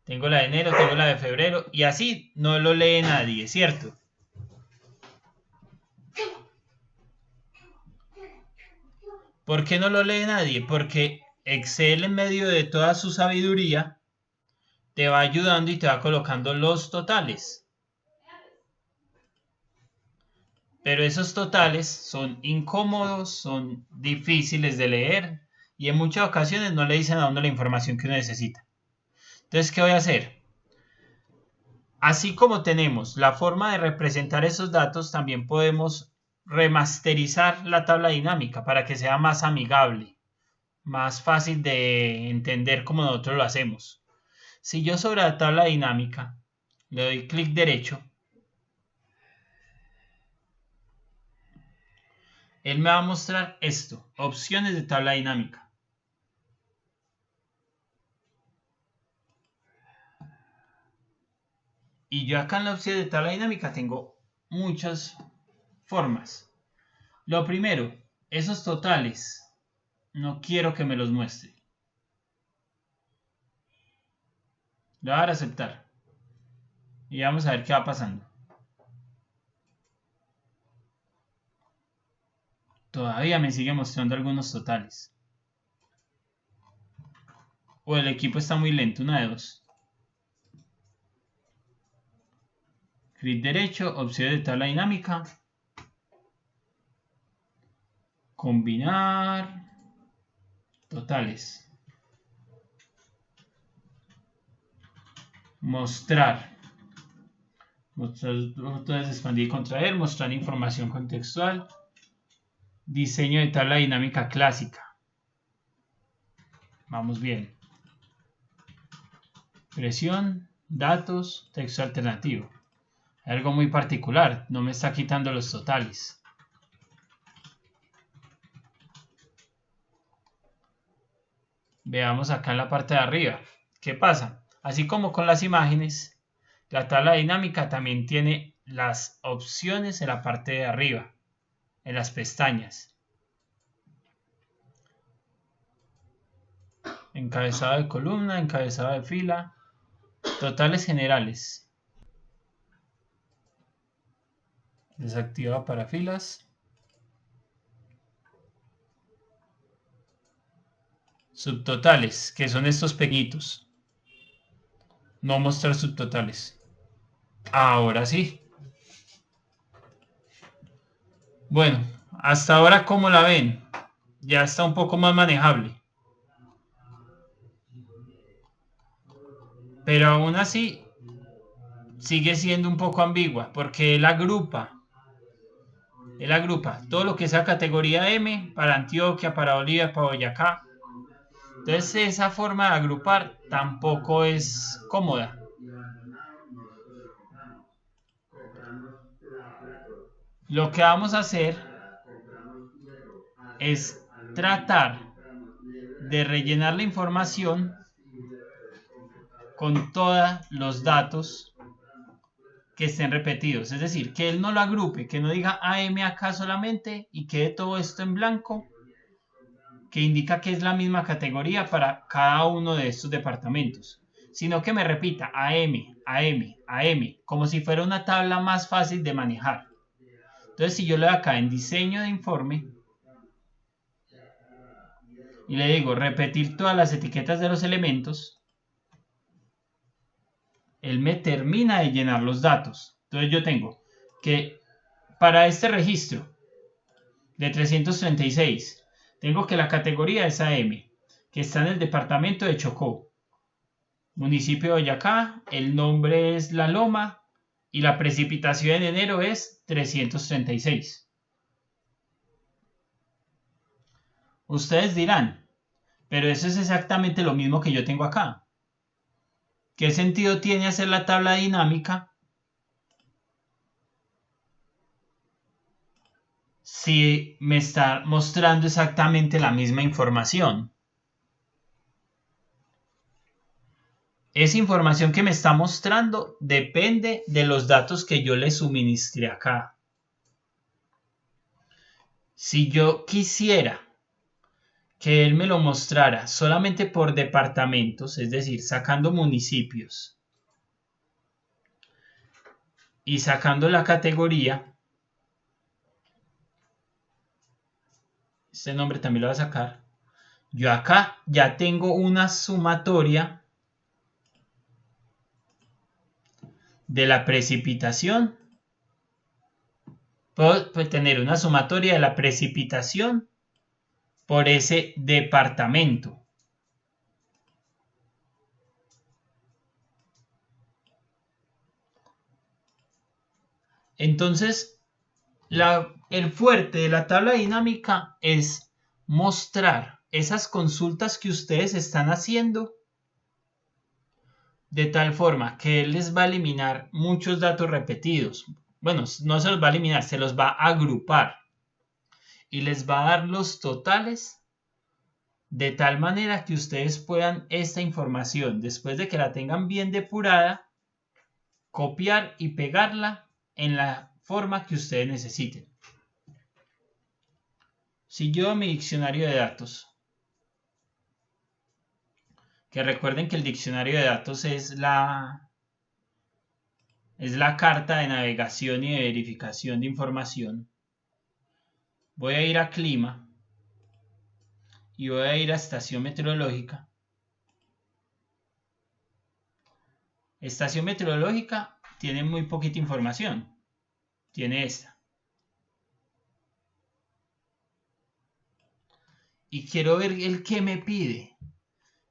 Tengo la de enero, tengo la de febrero. Y así no lo lee nadie, ¿cierto? ¿Por qué no lo lee nadie? Porque Excel, en medio de toda su sabiduría, te va ayudando y te va colocando los totales. Pero esos totales son incómodos, son difíciles de leer y en muchas ocasiones no le dicen a uno la información que uno necesita. Entonces, ¿qué voy a hacer? Así como tenemos la forma de representar esos datos, también podemos remasterizar la tabla dinámica para que sea más amigable, más fácil de entender como nosotros lo hacemos. Si yo sobre la tabla dinámica le doy clic derecho, él me va a mostrar esto, opciones de tabla dinámica. Y yo acá en la opción de tabla dinámica tengo muchas formas. Lo primero, esos totales, no quiero que me los muestre. Le voy a dar a aceptar. Y vamos a ver qué va pasando. Todavía me sigue mostrando algunos totales. O el equipo está muy lento, una de dos. Clic derecho, opciones de tabla dinámica. Combinar. Totales. Mostrar. Mostrar botones de expandir y contraer. Mostrar información contextual. Diseño de tabla dinámica clásica. Vamos bien. Presión, datos, texto alternativo. Algo muy particular, no me está quitando los totales. Veamos acá en la parte de arriba. ¿Qué pasa? Así como con las imágenes, la tabla dinámica también tiene las opciones en la parte de arriba, en las pestañas. Encabezado de columna, encabezado de fila, totales generales. Desactiva para filas. Subtotales, que son estos pequeñitos. No mostrar subtotales. Ahora sí. Bueno, hasta ahora, ¿cómo la ven? Ya está un poco más manejable. Pero aún así, sigue siendo un poco ambigua, porque él agrupa todo lo que sea categoría M para Antioquia, para Bolívar, para Boyacá. Entonces esa forma de agrupar tampoco es cómoda. Lo que vamos a hacer es tratar de rellenar la información con todos los datos que estén repetidos. Es decir, que él no lo agrupe, que no diga AM acá solamente y quede todo esto en blanco, que indica que es la misma categoría para cada uno de estos departamentos, sino que me repita AM, AM, AM, como si fuera una tabla más fácil de manejar. Entonces, si yo le doy acá en diseño de informe y le digo repetir todas las etiquetas de los elementos, él me termina de llenar los datos. Entonces yo tengo que para este registro de 336, tengo que la categoría es AM, que está en el departamento de Chocó, municipio de Boyacá, el nombre es La Loma y la precipitación en enero es 336. Ustedes dirán, pero eso es exactamente lo mismo que yo tengo acá. ¿Qué sentido tiene hacer la tabla dinámica si me está mostrando exactamente la misma información? Esa información que me está mostrando depende de los datos que yo le suministré acá. Si yo quisiera que él me lo mostrara solamente por departamentos, es decir, sacando municipios y sacando la categoría, este nombre también lo voy a sacar, yo acá ya tengo una sumatoria de la precipitación. Puedo tener una sumatoria de la precipitación por ese departamento. Entonces, el fuerte de la tabla dinámica es mostrar esas consultas que ustedes están haciendo de tal forma que él les va a eliminar muchos datos repetidos. Bueno, no se los va a eliminar, se los va a agrupar y les va a dar los totales de tal manera que ustedes puedan esta información, después de que la tengan bien depurada, copiar y pegarla en la forma que ustedes necesiten. Si yo a mi diccionario de datos, que recuerden que el diccionario de datos es la carta de navegación y de verificación de información, voy a ir a clima y voy a ir a estación meteorológica. Estación meteorológica tiene muy poquita información. Tiene esta. Y quiero ver el que me pide.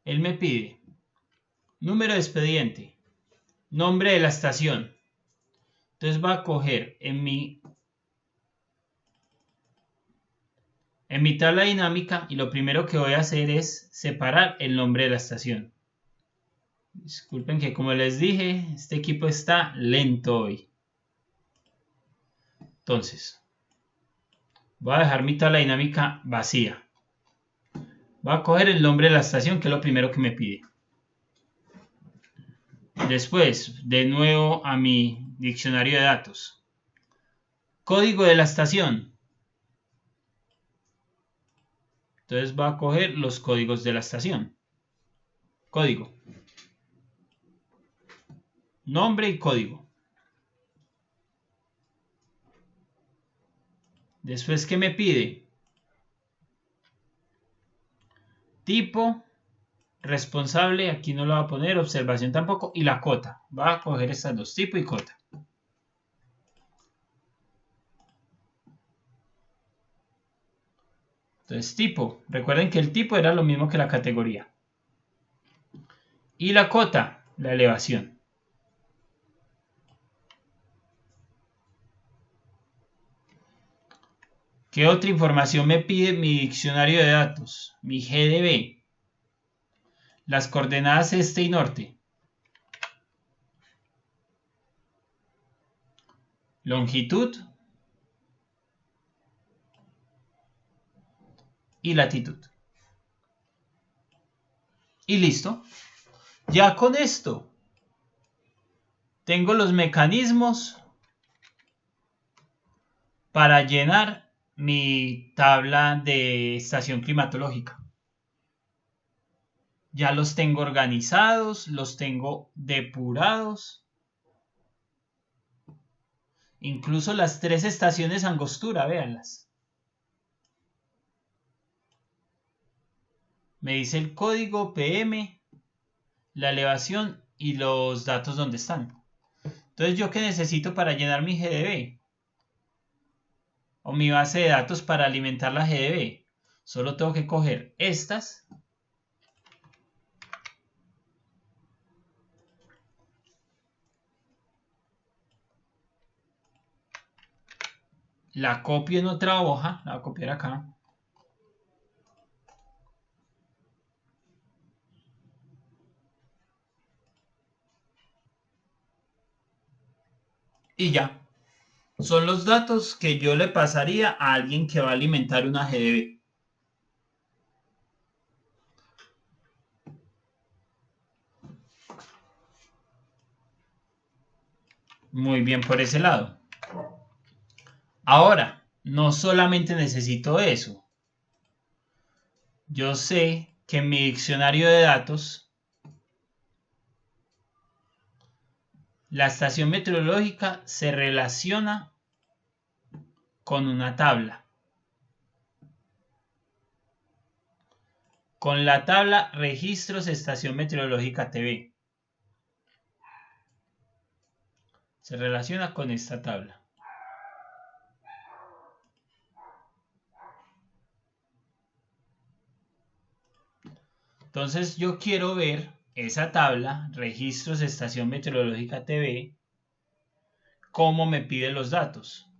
Él me pide número de expediente, nombre de la estación. Entonces va a coger en mi tabla dinámica y lo primero que voy a hacer es separar el nombre de la estación. Disculpen que, como les dije, este equipo está lento hoy. Entonces, voy a dejar mi tabla dinámica vacía. Voy a coger el nombre de la estación, que es lo primero que me pide. Después, de nuevo a mi diccionario de datos. Código de la estación. Entonces va a coger los códigos de la estación. Código. Nombre y código. Después, ¿qué me pide? Tipo, responsable, aquí no lo va a poner, observación tampoco, y la cota. Va a coger estas dos, tipo y cota. Entonces, tipo. Recuerden que el tipo era lo mismo que la categoría. Y la cota, la elevación. ¿Qué otra información me pide mi diccionario de datos? Mi GDB. Las coordenadas este y norte. Longitud. Y latitud. Y listo. Ya con esto tengo los mecanismos para llenar mi tabla de estación climatológica. Ya los tengo organizados, los tengo depurados. Incluso las 3 estaciones angostura, véanlas. Me dice el código PM, la elevación y los datos donde están. Entonces, ¿yo qué necesito para llenar mi GDB? O mi base de datos para alimentar la GDB. Solo tengo que coger estas. La copio en otra hoja. La voy a copiar acá. Y ya. Son los datos que yo le pasaría a alguien que va a alimentar una GDB. Muy bien por ese lado. Ahora, no solamente necesito eso. Yo sé que en mi diccionario de datos, la estación meteorológica se relaciona con una tabla. Con la tabla Registros Estación Meteorológica TV. Se relaciona con esta tabla. Entonces yo quiero ver esa tabla, Registros Estación Meteorológica TV, cómo me pide los datos.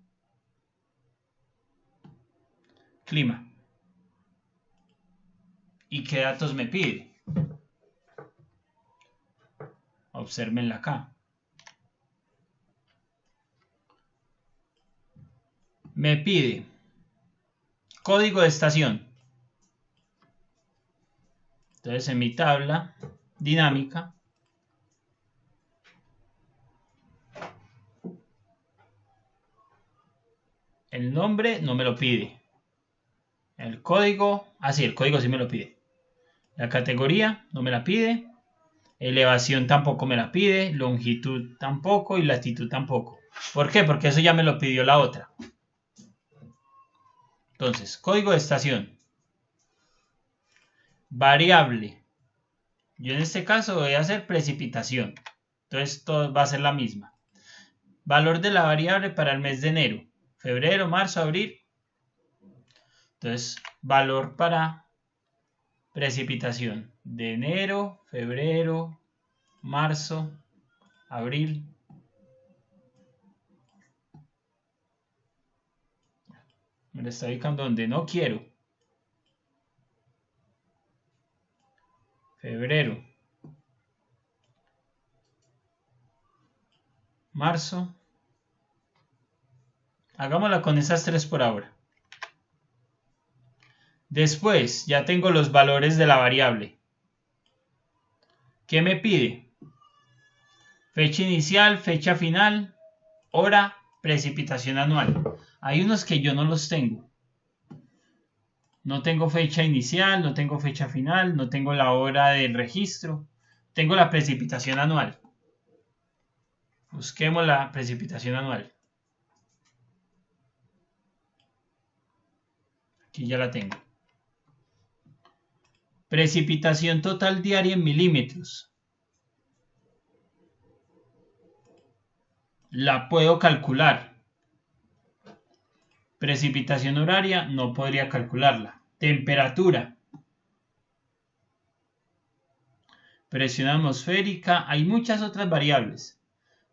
Clima. ¿Y qué datos me pide? Obsérvenla acá. Me pide código de estación. Entonces en mi tabla dinámica el nombre no me lo pide. El código, sí, el código sí me lo pide. La categoría no me la pide. Elevación tampoco me la pide. Longitud tampoco y latitud tampoco. ¿Por qué? Porque eso ya me lo pidió la otra. Entonces, código de estación. Variable. Yo en este caso voy a hacer precipitación. Entonces todo va a ser la misma. Valor de la variable para el mes de enero. Febrero, marzo, abril. Entonces, valor para precipitación de enero, febrero, marzo, abril. Me lo está ubicando donde no quiero. Febrero, marzo. Hagámosla con esas tres por ahora. Después ya tengo los valores de la variable. ¿Qué me pide? Fecha inicial, fecha final, hora, precipitación anual. Hay unos que yo no los tengo. No tengo fecha inicial, no tengo fecha final, no tengo la hora del registro. Tengo la precipitación anual. Busquemos la precipitación anual. Aquí ya la tengo. Precipitación total diaria en milímetros. La puedo calcular. Precipitación horaria no podría calcularla. Temperatura. Presión atmosférica. Hay muchas otras variables.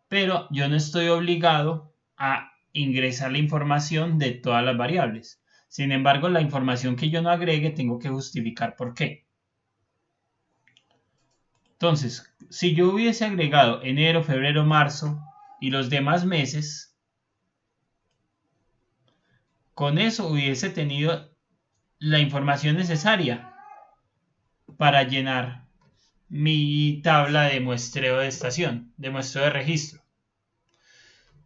Pero yo no estoy obligado a ingresar la información de todas las variables. Sin embargo, la información que yo no agregue tengo que justificar por qué. Entonces, si yo hubiese agregado enero, febrero, marzo y los demás meses, con eso hubiese tenido la información necesaria para llenar mi tabla de muestreo de estación, de muestreo de registro.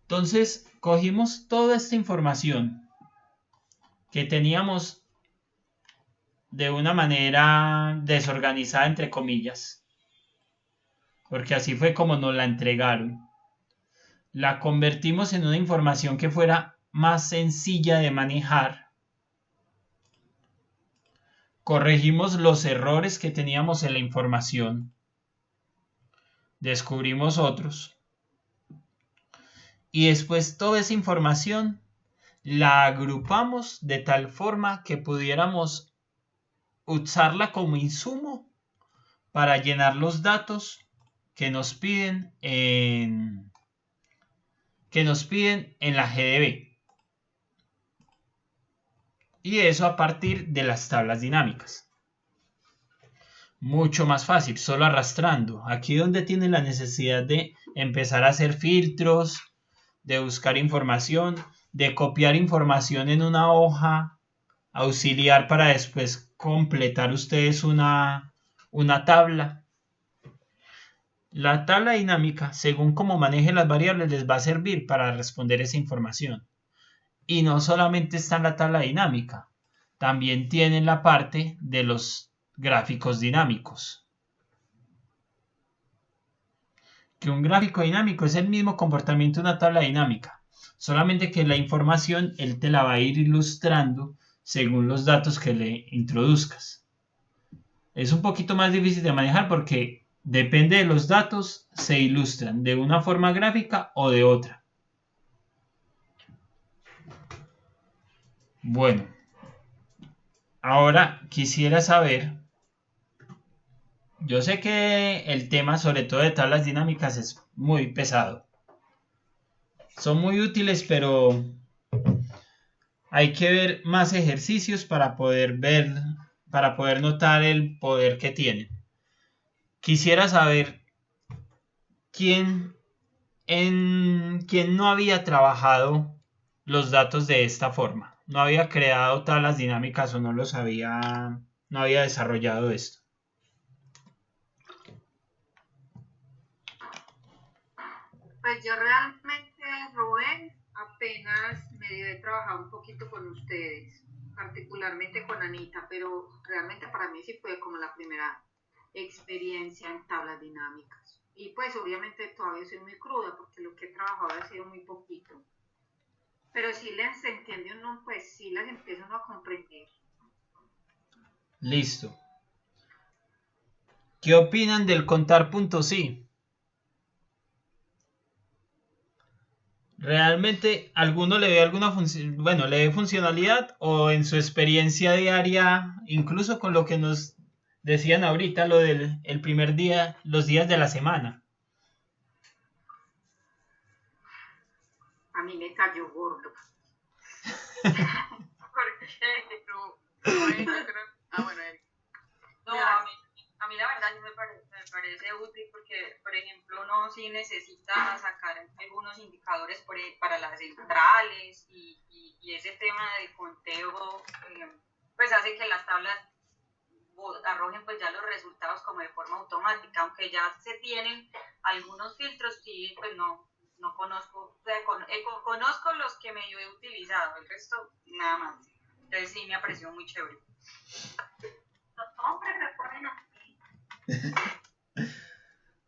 Entonces, cogimos toda esta información que teníamos de una manera desorganizada, entre comillas, porque así fue como nos la entregaron. La convertimos en una información que fuera más sencilla de manejar. Corregimos los errores que teníamos en la información. Descubrimos otros. Y después toda esa información la agrupamos de tal forma que pudiéramos usarla como insumo para llenar los datos que nos piden en la GDB. Y eso a partir de las tablas dinámicas. Mucho más fácil, solo arrastrando. Aquí donde tiene la necesidad de empezar a hacer filtros, de buscar información, de copiar información en una hoja auxiliar para después completar ustedes una tabla. La tabla dinámica, según cómo manejen las variables, les va a servir para responder esa información. Y no solamente está en la tabla dinámica, también tienen la parte de los gráficos dinámicos. Que un gráfico dinámico es el mismo comportamiento de una tabla dinámica, solamente que la información él te la va a ir ilustrando según los datos que le introduzcas. Es un poquito más difícil de manejar porque depende de los datos, se ilustran de una forma gráfica o de otra. Bueno, ahora quisiera saber, yo sé que el tema sobre todo de tablas dinámicas es muy pesado. Son muy útiles, pero hay que ver más ejercicios para poder notar el poder que tienen. Quisiera saber quién no había trabajado los datos de esta forma, no había creado tablas dinámicas o no había desarrollado esto. Pues yo realmente, Rubén, apenas medio he trabajado un poquito con ustedes, particularmente con Anita, pero realmente para mí sí fue como la primera experiencia en tablas dinámicas. Y pues obviamente todavía soy muy cruda porque lo que he trabajado ha sido muy poquito. Pero sí les entiende uno, pues sí las empieza uno a comprender. Listo. ¿Qué opinan del contar puntos sí? ¿Realmente alguno le ve alguna función, bueno, le ve funcionalidad o en su experiencia diaria, incluso con lo que nos decían ahorita, lo del el primer día, los días de la semana? A mí me cayó gordo. ¿Por qué? Yo creo... Ah, bueno, Eric. No, a mí la verdad sí me parece útil porque, por ejemplo, uno sí necesita sacar algunos indicadores para las centrales y ese tema del conteo pues hace que las tablas arrojen pues ya los resultados como de forma automática, aunque ya se tienen algunos filtros, sí, pues no conozco, o sea, conozco los que medio he utilizado, el resto nada más. Entonces sí me pareció muy chévere. Los hombres responden así.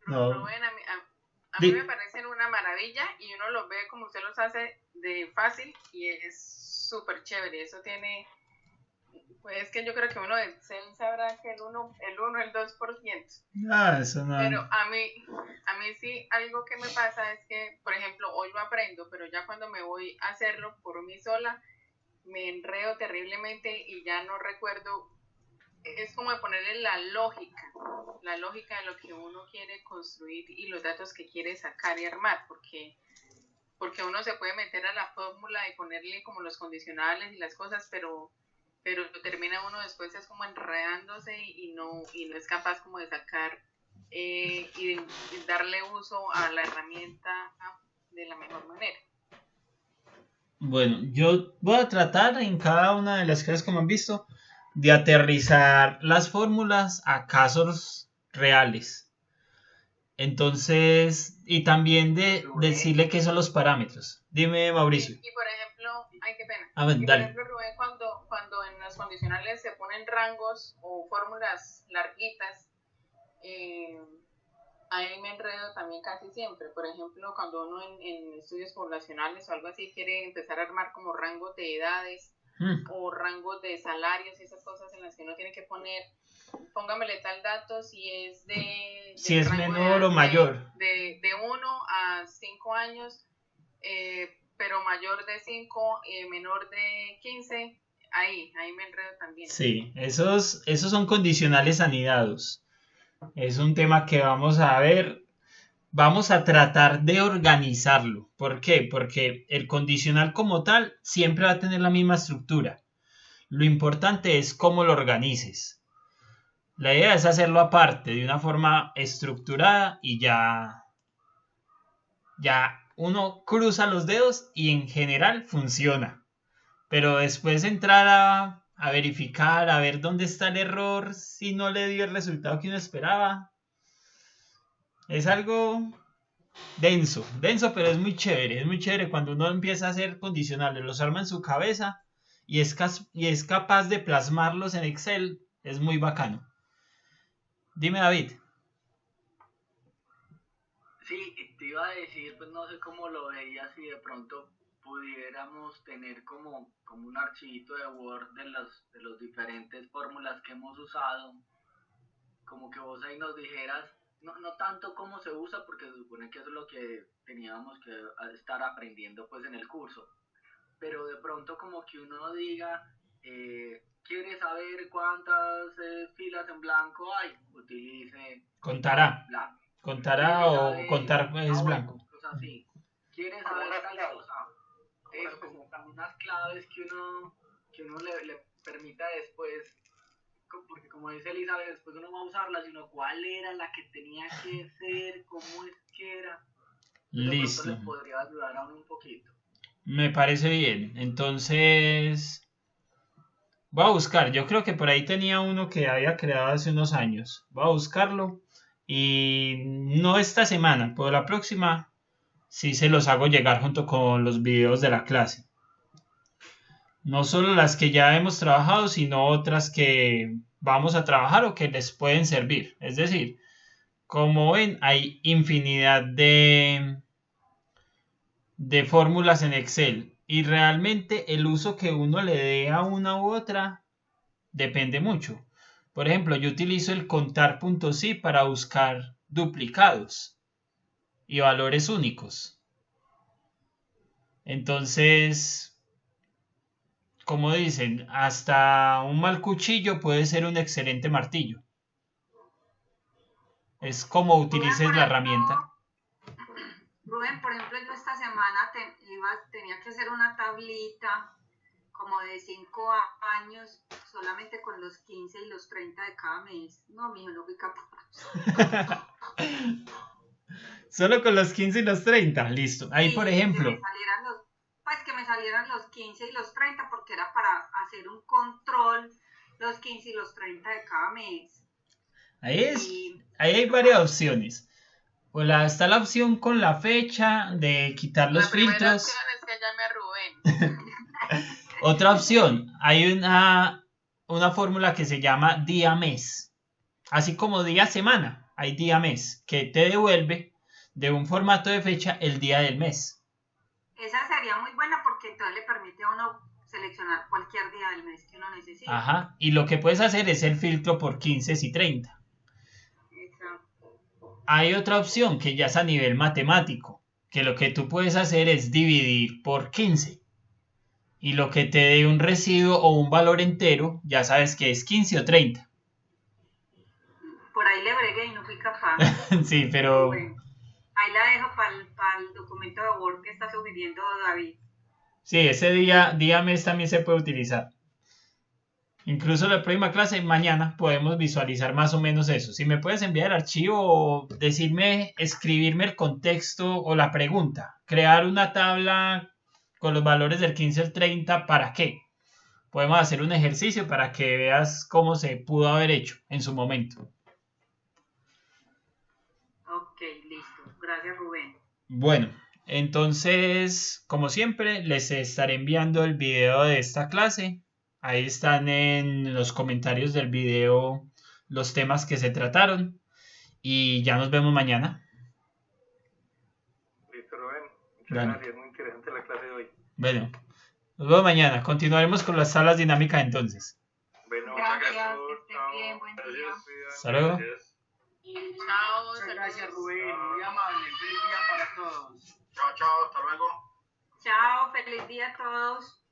No. Rubén, a mí me parecen una maravilla y uno los ve como usted los hace de fácil y es súper chévere. Eso tiene, pues es que yo creo que uno de Excel sabrá que el 1, el 2%. Ah, eso no. Pero a mí sí, algo que me pasa es que, por ejemplo, hoy lo aprendo, pero ya cuando me voy a hacerlo por mí sola, me enredo terriblemente y ya no recuerdo. Es como de ponerle la lógica de lo que uno quiere construir y los datos que quiere sacar y armar, porque uno se puede meter a la fórmula y ponerle como los condicionales y las cosas, pero termina uno después es como enredándose y no es capaz como de sacar y darle uso a la herramienta de la mejor manera. Bueno, yo voy a tratar en cada una de las clases, como han visto, de aterrizar las fórmulas a casos reales. Entonces, y también de decirle qué son los parámetros. Dime, Mauricio. Y por ejemplo, ay, qué pena. A ver, y por dale. ejemplo, Rubén, cuando en los condicionales se ponen rangos o fórmulas larguitas, ahí me enredo también casi siempre. Por ejemplo, cuando uno en estudios poblacionales o algo así quiere empezar a armar como rangos de edades o rangos de salarios y esas cosas en las que uno tiene que poner, póngamele tal dato si es si es menor o mayor. De 1 a 5 años, pero mayor de 5, menor de 15, ahí me enredo también. Sí, esos son condicionales anidados. Es un tema que vamos a ver, vamos a tratar de organizarlo. ¿Por qué? Porque el condicional como tal siempre va a tener la misma estructura. Lo importante es cómo lo organices. La idea es hacerlo aparte, de una forma estructurada y ya uno cruza los dedos y en general funciona. Pero después entrar a verificar, a ver dónde está el error, si no le dio el resultado que uno esperaba, es algo denso, pero es muy chévere cuando uno empieza a hacer condicionales, los arma en su cabeza y es capaz de plasmarlos en Excel, es muy bacano. Dime, David. Sí, te iba a decir, pues no sé cómo lo veías, si de pronto pudiéramos tener como un archivito de Word de los diferentes fórmulas que hemos usado, como que vos ahí nos dijeras, no tanto cómo se usa, porque se supone que eso es lo que teníamos que estar aprendiendo pues en el curso, pero de pronto como que uno diga, ¿quiere saber cuántas filas en blanco hay? Utilice Contará. blanco. Contará o contar es blanco. Cosas así. ¿Quieres saber tal cosa? Eso, como unas claves que uno le permita después, porque como dice Elizabeth, después uno va a usarla, sino cuál era la que tenía que ser, cómo es que era. Listo. De pronto le podría ayudar a uno un poquito. Me parece bien. Entonces, voy a buscar. Yo creo que por ahí tenía uno que había creado hace unos años. Voy a buscarlo. Y no esta semana, pero la próxima sí se los hago llegar junto con los videos de la clase. No solo las que ya hemos trabajado, sino otras que vamos a trabajar o que les pueden servir. Es decir, como ven, hay infinidad de fórmulas en Excel. Y realmente el uso que uno le dé a una u otra depende mucho. Por ejemplo, yo utilizo el contar.si para buscar duplicados y valores únicos. Entonces, como dicen, hasta un mal cuchillo puede ser un excelente martillo. Es como utilices la herramienta. Rubén, por ejemplo, yo esta semana tenía que hacer una tablita como de 5 años, solamente con los 15 y los 30 de cada mes. No, mijo, no fui capaz. Solo con los 15 y los 30, listo. Ahí, Sí, por ejemplo. Que me salieran los 15 y los 30, porque era para hacer un control, los 15 y los 30 de cada mes. Ahí hay varias opciones. Está la opción con la fecha de quitar los filtros. La primera opción es que llame a Rubén. Otra opción, hay una fórmula que se llama día-mes. Así como día-semana, hay día-mes, que te devuelve de un formato de fecha el día del mes. Esa sería muy buena porque entonces le permite a uno seleccionar cualquier día del mes que uno necesite. Ajá, y lo que puedes hacer es el filtro por 15 y 30. Exacto. Hay otra opción que ya es a nivel matemático, que lo que tú puedes hacer es dividir por 15. Y lo que te dé un residuo o un valor entero, ya sabes que es 15 o 30. Por ahí le bregué y no fui capaz. Sí, pero... Bueno, ahí la dejo para el documento de Word que está sugiriendo David. Sí, ese día-mes también se puede utilizar. Incluso la próxima clase, mañana, podemos visualizar más o menos eso. Si me puedes enviar el archivo o escribirme el contexto o la pregunta. Crear una tabla con los valores del 15 al 30, ¿para qué? Podemos hacer un ejercicio para que veas cómo se pudo haber hecho en su momento. Ok, listo. Gracias, Rubén. Bueno, entonces, como siempre, les estaré enviando el video de esta clase. Ahí están en los comentarios del video los temas que se trataron. Y ya nos vemos mañana. Listo, Rubén. Muchas gracias. Muy interesante la clase de hoy. Bueno, nos vemos mañana. Continuaremos con las salas dinámicas entonces. Bueno, Gracias, que estén bien. Buen día. Hasta luego. Chao. Muchas gracias, Rubén. Muy amable. Feliz día para todos. Chao, chao, hasta luego. Chao, feliz día a todos.